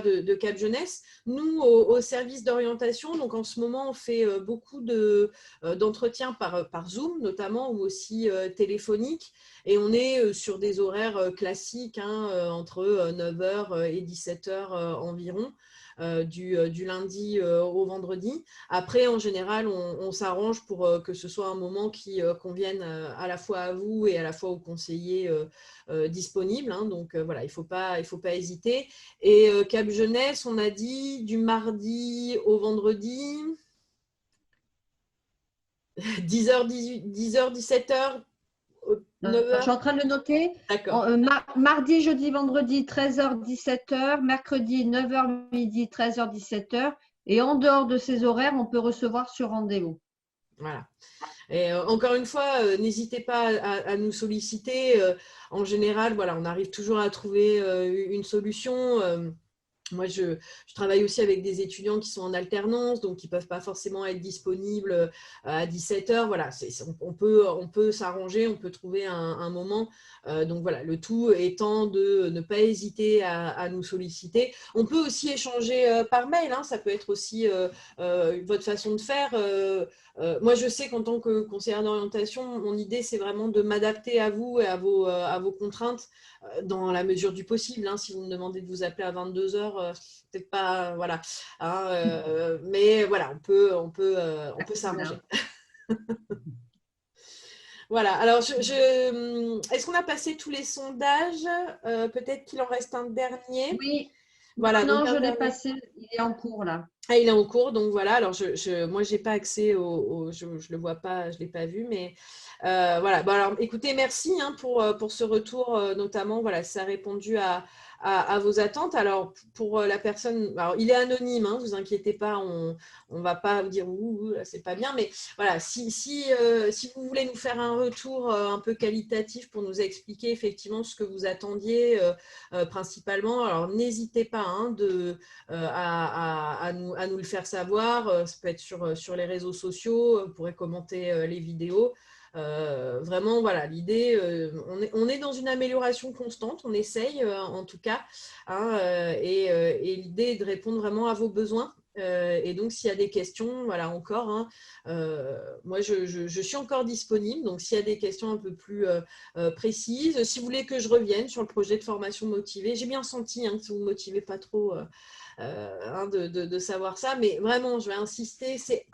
de Cap Jeunesse. Nous, au service d'orientation, donc en ce moment, on fait beaucoup d'entretiens par Zoom, notamment, ou aussi téléphonique. Et on est sur des horaires classiques, entre 9h et 17h environ. Du lundi au vendredi. Après, en général, on s'arrange pour que ce soit un moment qui convienne à la fois à vous et à la fois aux conseillers disponibles. Donc voilà, il ne faut pas hésiter. Et Cap Jeunesse, on a dit du mardi au vendredi, 10h, 17h, Je 9h. suis en train de le noter. D'accord. Mardi, jeudi, vendredi, 13h, 17h. Mercredi, 9h, midi, 13h, 17h. Et en dehors de ces horaires, on peut recevoir sur rendez-vous. Voilà. Et encore une fois, n'hésitez pas à nous solliciter. En général, voilà, on arrive toujours à trouver une solution. Moi, je travaille aussi avec des étudiants qui sont en alternance, donc qui ne peuvent pas forcément être disponibles à 17h. Voilà, on peut s'arranger, on peut trouver un moment. Donc voilà, le tout étant de ne pas hésiter à nous solliciter. On peut aussi échanger par mail, ça peut être aussi votre façon de faire. Moi, je sais qu'en tant que conseillère d'orientation, mon idée, c'est vraiment de m'adapter à vous et à vos contraintes dans la mesure du possible. Si vous me demandez de vous appeler à 22h, peut-être pas, voilà. Mais voilà, on peut s'arranger. Voilà, alors est-ce qu'on a passé tous les sondages? Peut-être qu'il en reste un dernier. Oui, Voilà, non, donc je l'ai passé, il est en cours là. Ah, il est en cours, donc voilà. Alors, moi, je n'ai pas accès je ne le vois pas, je ne l'ai pas vu, mais voilà. Bon, alors, écoutez, merci pour ce retour, notamment, voilà, ça a répondu à vos attentes. Alors, pour la personne, alors, il est anonyme, vous inquiétez pas, on ne va pas vous dire ouh, là, c'est pas bien, mais voilà, si vous voulez nous faire un retour un peu qualitatif pour nous expliquer effectivement ce que vous attendiez principalement, alors n'hésitez pas à nous le faire savoir. Ça peut être sur les réseaux sociaux, vous pourrez commenter les vidéos. Vraiment, voilà, l'idée, on est dans une amélioration constante, on essaye en tout cas, et l'idée est de répondre vraiment à vos besoins. Et donc, s'il y a des questions, voilà, encore, moi, je suis encore disponible. Donc, s'il y a des questions un peu plus précises, si vous voulez que je revienne sur le projet de formation motivée, j'ai bien senti que vous ne me motivez pas trop de savoir ça, mais vraiment, je vais insister, c'est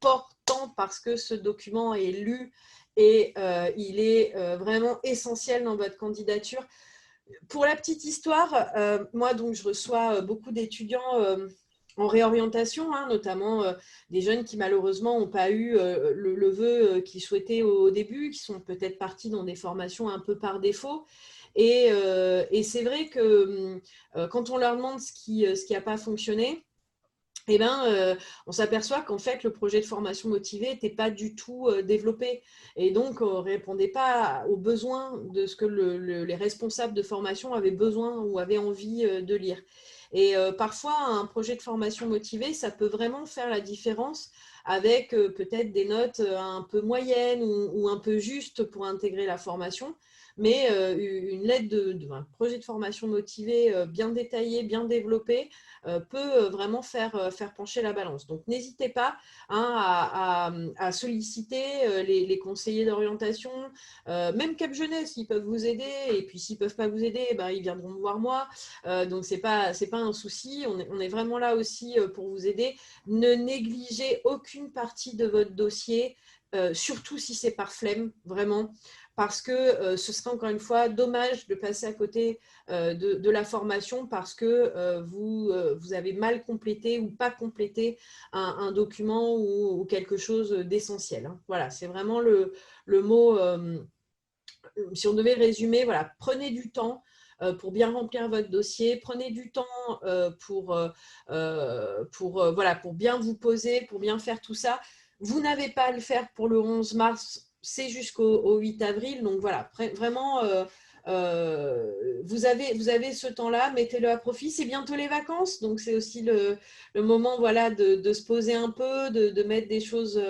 important parce que ce document est lu et il est vraiment essentiel dans votre candidature. Pour la petite histoire, moi, donc, je reçois beaucoup d'étudiants en réorientation, hein, notamment des jeunes qui malheureusement n'ont pas eu le vœu qu'ils souhaitaient au début, qui sont peut-être partis dans des formations un peu par défaut. Et c'est vrai que quand on leur demande ce qui n'a pas fonctionné, eh ben, on s'aperçoit qu'en fait, le projet de formation motivée n'était pas du tout développé. Et donc, on ne répondait pas aux besoins de ce que les responsables de formation avaient besoin ou avaient envie de lire. Et parfois, un projet de formation motivée, ça peut vraiment faire la différence avec peut-être des notes un peu moyennes ou un peu justes pour intégrer la formation. Mais une lettre un projet de formation motivé bien détaillé, bien développé, peut vraiment faire pencher la balance. Donc, n'hésitez pas à solliciter les conseillers d'orientation, même Cap Jeunesse, ils peuvent vous aider. Et puis, s'ils ne peuvent pas vous aider, ben, ils viendront me voir moi. Donc, ce n'est pas un souci. On est vraiment là aussi pour vous aider. Ne négligez aucune partie de votre dossier, surtout si c'est par flemme, vraiment. Parce que ce serait encore une fois dommage de passer à côté de la formation parce que vous avez mal complété ou pas complété un document ou quelque chose d'essentiel. Hein. Voilà, c'est vraiment le mot, si on devait résumer, voilà, prenez du temps pour bien remplir votre dossier, prenez du temps pour bien vous poser, pour bien faire tout ça. Vous n'avez pas à le faire pour le 11 mars, c'est jusqu'au 8 avril. Donc voilà, vraiment, vous avez ce temps-là, mettez-le à profit. C'est bientôt les vacances, donc c'est aussi le moment voilà, de se poser un peu, de mettre des choses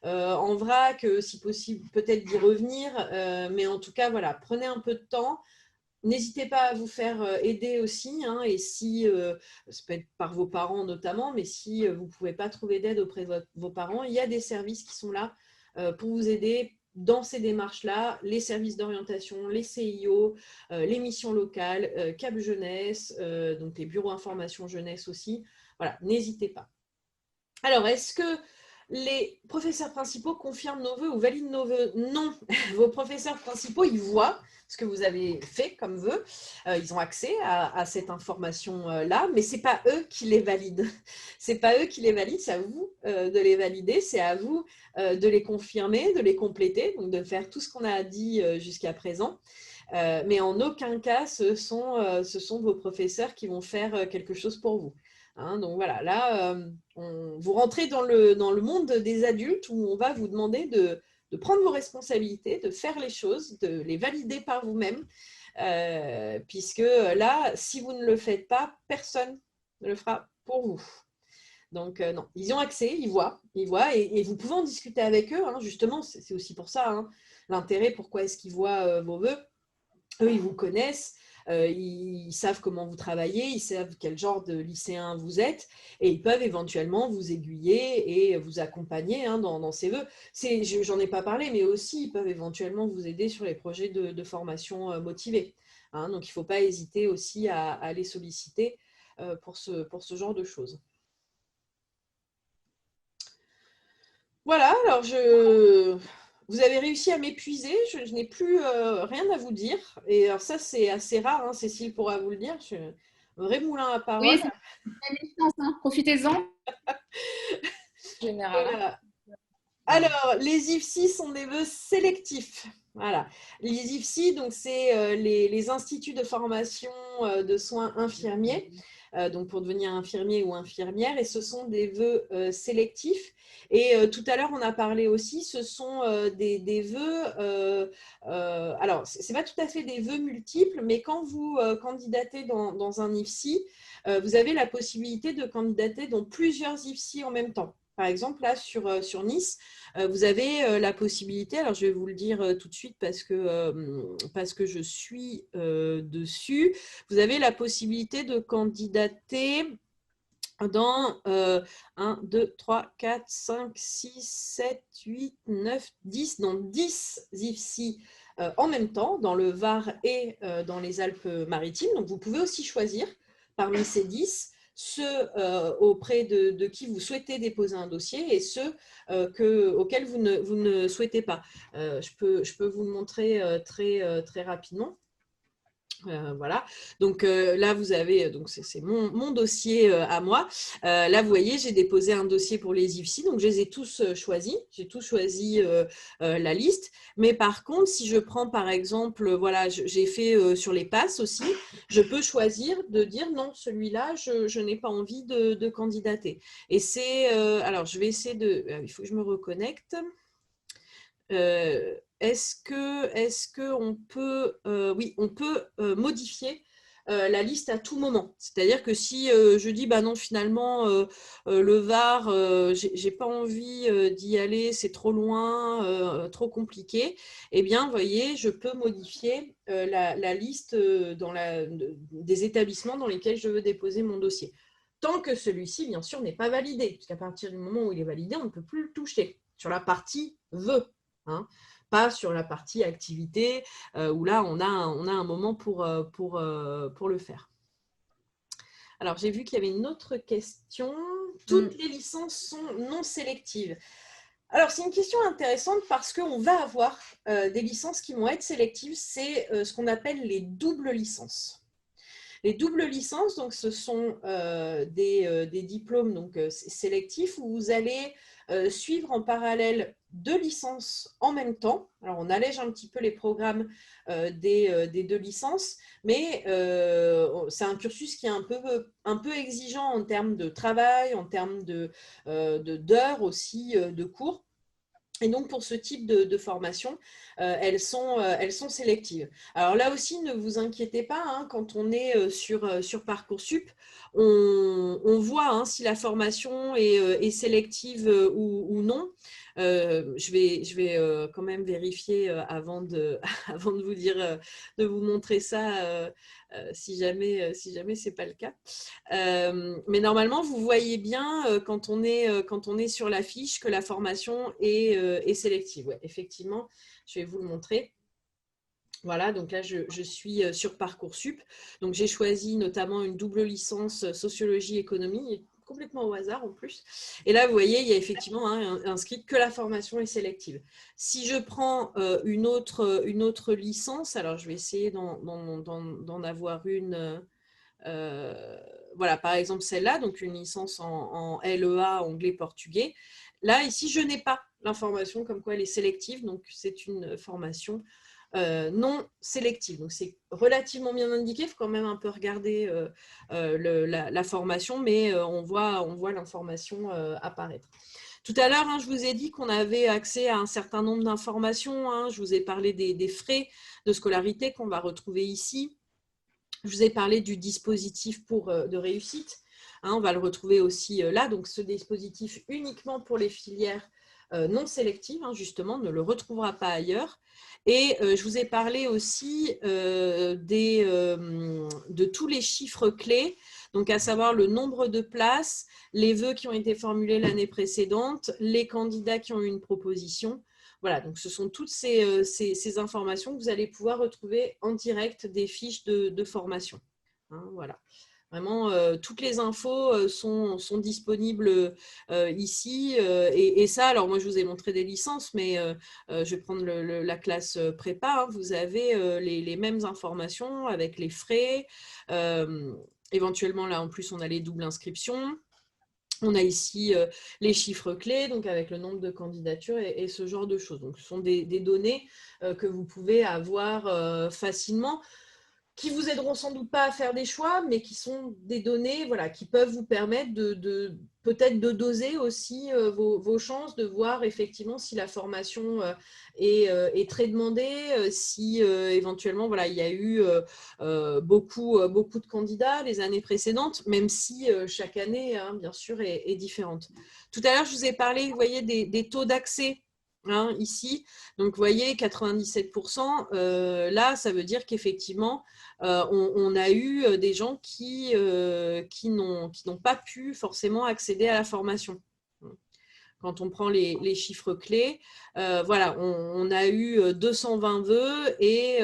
en vrac, si possible, peut-être d'y revenir. Mais en tout cas, voilà, prenez un peu de temps. N'hésitez pas à vous faire aider aussi, hein, et si, ça peut être par vos parents notamment, mais si vous ne pouvez pas trouver d'aide auprès de vos parents, il y a des services qui sont là pour vous aider dans ces démarches-là, les services d'orientation, les CIO, les missions locales, Cap Jeunesse, donc les bureaux information jeunesse aussi. Voilà, n'hésitez pas. Alors, est-ce que les professeurs principaux confirment nos vœux ou valident nos vœux? Non, vos professeurs principaux, ils voient ce que vous avez fait comme vœux. Ils ont accès à cette information-là, mais ce n'est pas eux qui les valident. Ce n'est pas eux qui les valident, c'est à vous de les valider, c'est à vous de les confirmer, de les compléter, donc de faire tout ce qu'on a dit jusqu'à présent. Mais en aucun cas, ce sont vos professeurs qui vont faire quelque chose pour vous. Hein, donc voilà, là, vous rentrez dans le monde des adultes où on va vous demander de prendre vos responsabilités, de faire les choses, de les valider par vous-même, puisque là, si vous ne le faites pas, personne ne le fera pour vous. Donc non, ils ont accès, ils voient et vous pouvez en discuter avec eux, hein, justement, c'est aussi pour ça, hein, l'intérêt, pourquoi est-ce qu'ils voient vos vœux. Eux, ils vous connaissent, ils savent comment vous travaillez, ils savent quel genre de lycéen vous êtes et ils peuvent éventuellement vous aiguiller et vous accompagner hein, dans ces vœux. J'en ai pas parlé, mais aussi ils peuvent éventuellement vous aider sur les projets de formation motivés. Hein, donc, il ne faut pas hésiter aussi à les solliciter pour ce genre de choses. Voilà, alors vous avez réussi à m'épuiser, je n'ai plus rien à vous dire. Et alors ça, c'est assez rare, hein, Cécile pourra vous le dire. Je suis un vrai moulin à parole. Oui, c'est une licence, hein. Profitez-en. Général. Voilà. Alors, les IFSI sont des vœux sélectifs. Voilà. Les IFSI, donc c'est les instituts de formation de soins infirmiers. Donc pour devenir infirmier ou infirmière, et ce sont des vœux sélectifs. Et tout à l'heure, on a parlé aussi, ce sont des vœux, alors ce n'est pas tout à fait des vœux multiples, mais quand vous candidatez dans un IFSI, vous avez la possibilité de candidater dans plusieurs IFSI en même temps. Par exemple, là, sur Nice, vous avez la possibilité, alors je vais vous le dire tout de suite parce que je suis dessus, vous avez la possibilité de candidater dans 1, 2, 3, 4, 5, 6, 7, 8, 9, 10, dans 10 IFSI en même temps, dans le Var et dans les Alpes-Maritimes. Donc, vous pouvez aussi choisir parmi ces 10 ceux auprès de qui vous souhaitez déposer un dossier et ceux auxquels vous ne souhaitez pas. Je peux vous le montrer très rapidement. Voilà, donc là vous avez, donc c'est mon dossier à moi. Là vous voyez, j'ai déposé un dossier pour les IFSI, donc je les ai tous choisis, j'ai tous choisi la liste. Mais par contre, si je prends par exemple, voilà, j'ai fait sur les passes aussi, je peux choisir de dire non, celui-là, je n'ai pas envie de candidater. Et c'est, alors je vais essayer de, il faut que je me reconnecte. Est-ce que on peut, oui, on peut modifier la liste à tout moment. C'est-à-dire que si je dis, bah non, finalement, le Var, j'ai pas envie d'y aller, c'est trop loin, trop compliqué, eh bien, vous voyez, je peux modifier la liste des établissements dans lesquels je veux déposer mon dossier. Tant que celui-ci, bien sûr, n'est pas validé, puisqu'à partir du moment où il est validé, on ne peut plus le toucher sur la partie « veut ». Hein, pas sur la partie activité où là on a un moment pour le faire. Alors j'ai vu qu'il y avait une autre question. Toutes les licences sont non sélectives. Alors c'est une question intéressante parce qu'on va avoir des licences qui vont être sélectives, c'est ce qu'on appelle les doubles licences. Les doubles licences, donc, ce sont des diplômes donc, sélectifs où vous allez suivre en parallèle 2 licences en même temps. Alors, on allège un petit peu les programmes des 2 licences, mais c'est un cursus qui est un peu exigeant en termes de travail, en termes d'heures aussi, de cours. Et donc, pour ce type de formation, elles sont sélectives. Alors là aussi, ne vous inquiétez pas, hein, quand on est sur Parcoursup, on voit hein, si la formation est sélective ou non. Je vais quand même vérifier avant de vous dire, de vous montrer ça si jamais ce n'est pas le cas. Mais normalement, vous voyez bien quand on est sur la fiche que la formation est sélective. Ouais, effectivement, je vais vous le montrer. Voilà, donc là, je suis sur Parcoursup. Donc, j'ai choisi notamment une double licence sociologie-économie, complètement au hasard en plus. Et là, vous voyez, il y a effectivement inscrit que la formation est sélective. Si je prends une autre licence, alors je vais essayer d'en avoir une… voilà, par exemple celle-là, donc une licence en LEA, anglais-portugais. Là, ici, je n'ai pas l'information comme quoi elle est sélective, donc c'est une formation non sélective. Donc, c'est relativement bien indiqué, il faut quand même un peu regarder la formation, mais on voit l'information apparaître. Tout à l'heure, hein, je vous ai dit qu'on avait accès à un certain nombre d'informations. Hein, je vous ai parlé des frais de scolarité qu'on va retrouver ici. Je vous ai parlé du dispositif de réussite. Hein, on va le retrouver aussi là. Donc, ce dispositif uniquement pour les filières non sélectives, hein, justement, ne le retrouvera pas ailleurs. Et je vous ai parlé aussi de tous les chiffres clés, donc à savoir le nombre de places, les vœux qui ont été formulés l'année précédente, les candidats qui ont eu une proposition. Voilà, donc ce sont toutes ces informations que vous allez pouvoir retrouver en direct des fiches de formation. Hein, voilà. Vraiment, toutes les infos sont disponibles ici. Et ça, alors moi, je vous ai montré des licences, mais je vais prendre la classe prépa. Hein, vous avez les mêmes informations avec les frais. Éventuellement, là, en plus, on a les doubles inscriptions. On a ici les chiffres clés, donc avec le nombre de candidatures et ce genre de choses. Donc, ce sont des données que vous pouvez avoir facilement, qui vous aideront sans doute pas à faire des choix, mais qui sont des données voilà, qui peuvent vous permettre peut-être de doser aussi vos chances, de voir effectivement si la formation est très demandée, si éventuellement voilà, il y a eu beaucoup de candidats les années précédentes, même si chaque année, hein, bien sûr, est différente. Tout à l'heure, je vous ai parlé, vous voyez, des taux d'accès. Hein, ici, donc vous voyez 97%, là ça veut dire qu'effectivement on a eu des gens qui n'ont pas pu forcément accéder à la formation. quand on prend les chiffres clés, voilà, on a eu 220 vœux et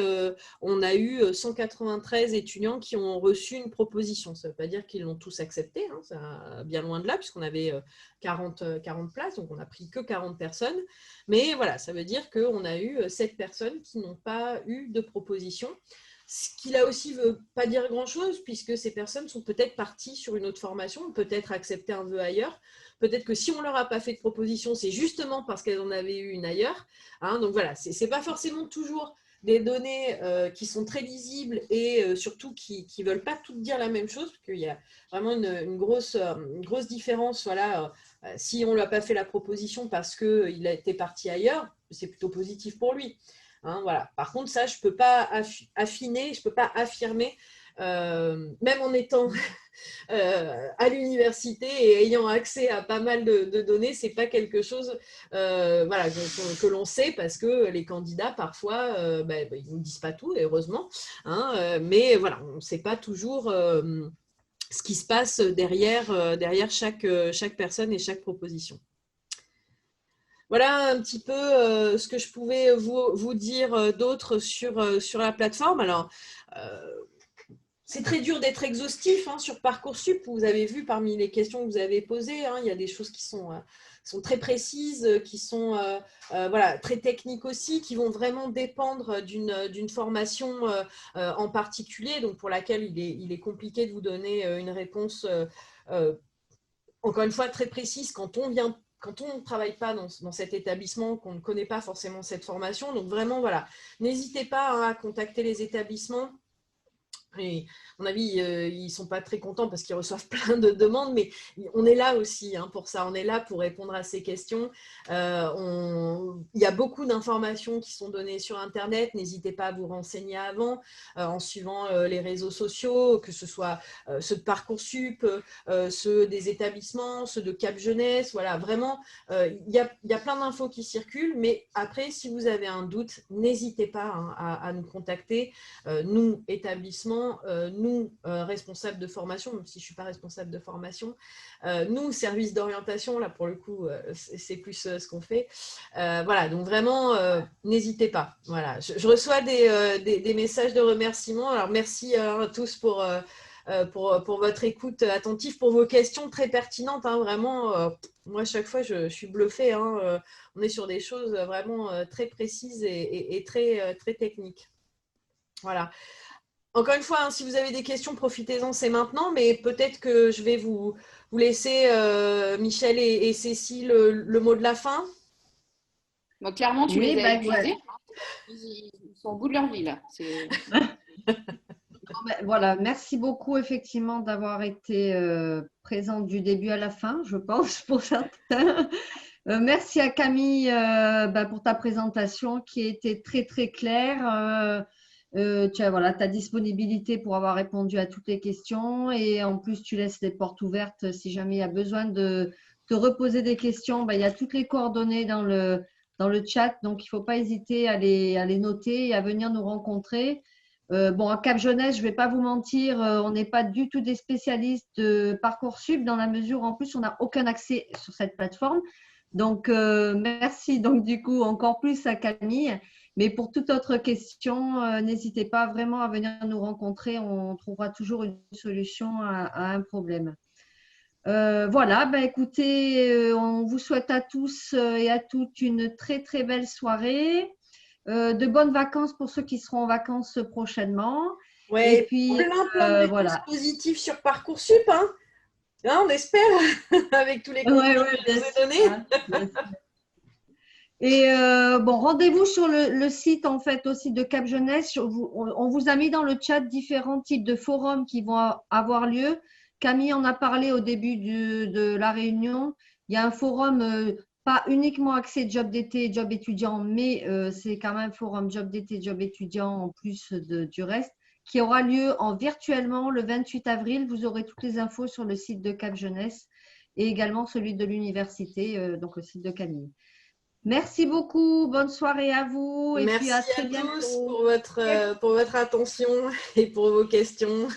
on a eu 193 étudiants qui ont reçu une proposition. Ça ne veut pas dire qu'ils l'ont tous accepté, hein, ça, bien loin de là, puisqu'on avait 40 places, donc on n'a pris que 40 personnes. Mais voilà, ça veut dire qu'on a eu 7 personnes qui n'ont pas eu de proposition. Ce qui là aussi ne veut pas dire grand-chose, puisque ces personnes sont peut-être parties sur une autre formation, peut-être accepter un vœu ailleurs. Peut-être que si on ne leur a pas fait de proposition, c'est justement parce qu'elles en avaient eu une ailleurs. Hein, donc voilà, ce n'est pas forcément toujours des données qui sont très lisibles et surtout qui ne veulent pas toutes dire la même chose, parce qu'il y a vraiment une grosse différence. Voilà, si on ne lui a pas fait la proposition parce qu'il a été parti ailleurs, c'est plutôt positif pour lui. Hein, voilà. Par contre, ça, je ne peux pas affiner, je ne peux pas affirmer, même en étant à l'université et ayant accès à pas mal de données, ce n'est pas quelque chose voilà, que l'on sait, parce que les candidats, parfois, ils ne nous disent pas tout, et heureusement, hein, mais voilà, on ne sait pas toujours ce qui se passe derrière chaque personne et chaque proposition. Voilà un petit peu ce que je pouvais vous dire d'autre sur la plateforme. Alors, c'est très dur d'être exhaustif hein, sur Parcoursup. Vous avez vu parmi les questions que vous avez posées, hein, il y a des choses qui sont très précises, qui sont voilà, très techniques aussi, qui vont vraiment dépendre d'une formation en particulier, donc pour laquelle il est compliqué de vous donner une réponse, encore une fois, très précise quand on ne travaille pas dans cet établissement, qu'on ne connaît pas forcément cette formation. Donc vraiment, voilà, n'hésitez pas hein, à contacter les établissements. Et à mon avis, ils ne sont pas très contents parce qu'ils reçoivent plein de demandes, mais on est là aussi hein, pour ça. On est là pour répondre à ces questions. Il y a beaucoup d'informations qui sont données sur Internet. N'hésitez pas à vous renseigner avant, en suivant les réseaux sociaux, que ce soit ceux de Parcoursup, ceux des établissements, ceux de Cap Jeunesse. Voilà, vraiment, il y a plein d'infos qui circulent. Mais après, si vous avez un doute, n'hésitez pas hein, à nous contacter. Nous, établissements, nous, responsables de formation, même si je ne suis pas responsable de formation, nous, service d'orientation, là pour le coup, c'est plus ce qu'on fait. Voilà, donc vraiment, n'hésitez pas. Voilà, je reçois des messages de remerciement. Alors, merci à tous pour votre écoute attentive, pour vos questions très pertinentes. Hein, vraiment, moi, chaque fois, je suis bluffée. Hein, on est sur des choses vraiment très précises et très, très techniques. Voilà. Encore une fois, hein, si vous avez des questions, profitez-en, c'est maintenant, mais peut-être que je vais vous laisser, Michel et Cécile, le mot de la fin. Bon, clairement, tu les as épuisés. Ils sont au bout de leur vie, là. Voilà, merci beaucoup effectivement d'avoir été présente du début à la fin, je pense, pour certains. Merci à Camille pour ta présentation qui était très, très claire. Tu as voilà, ta disponibilité pour avoir répondu à toutes les questions et en plus, tu laisses les portes ouvertes si jamais il y a besoin de te reposer des questions. Il y a toutes les coordonnées dans le chat, donc il ne faut pas hésiter à les noter et à venir nous rencontrer. À Cap Jeunesse, je ne vais pas vous mentir, on n'est pas du tout des spécialistes de Parcoursup dans la mesure où en plus, on n'a aucun accès sur cette plateforme. Donc, merci donc du coup encore plus à Camille. Mais pour toute autre question, n'hésitez pas vraiment à venir nous rencontrer. On trouvera toujours une solution à un problème. Voilà, écoutez, on vous souhaite à tous et à toutes une très, très belle soirée. De bonnes vacances pour ceux qui seront en vacances prochainement. Ouais, et puis, plein de voilà. positifs sur Parcoursup. Hein. Là, on espère, avec tous les conseils que vous avez donnés. Et rendez-vous sur le site en fait aussi de Cap Jeunesse. On vous a mis dans le chat différents types de forums qui vont avoir lieu. Camille en a parlé au début de la réunion. Il y a un forum pas uniquement axé job d'été, job étudiant, mais c'est quand même un forum job d'été, job étudiant en plus du reste, qui aura lieu virtuellement le 28 avril. Vous aurez toutes les infos sur le site de Cap Jeunesse et également celui de l'université, donc le site de Camille. Merci beaucoup, bonne soirée à vous et merci puis à très tous bientôt. pour votre attention et pour vos questions.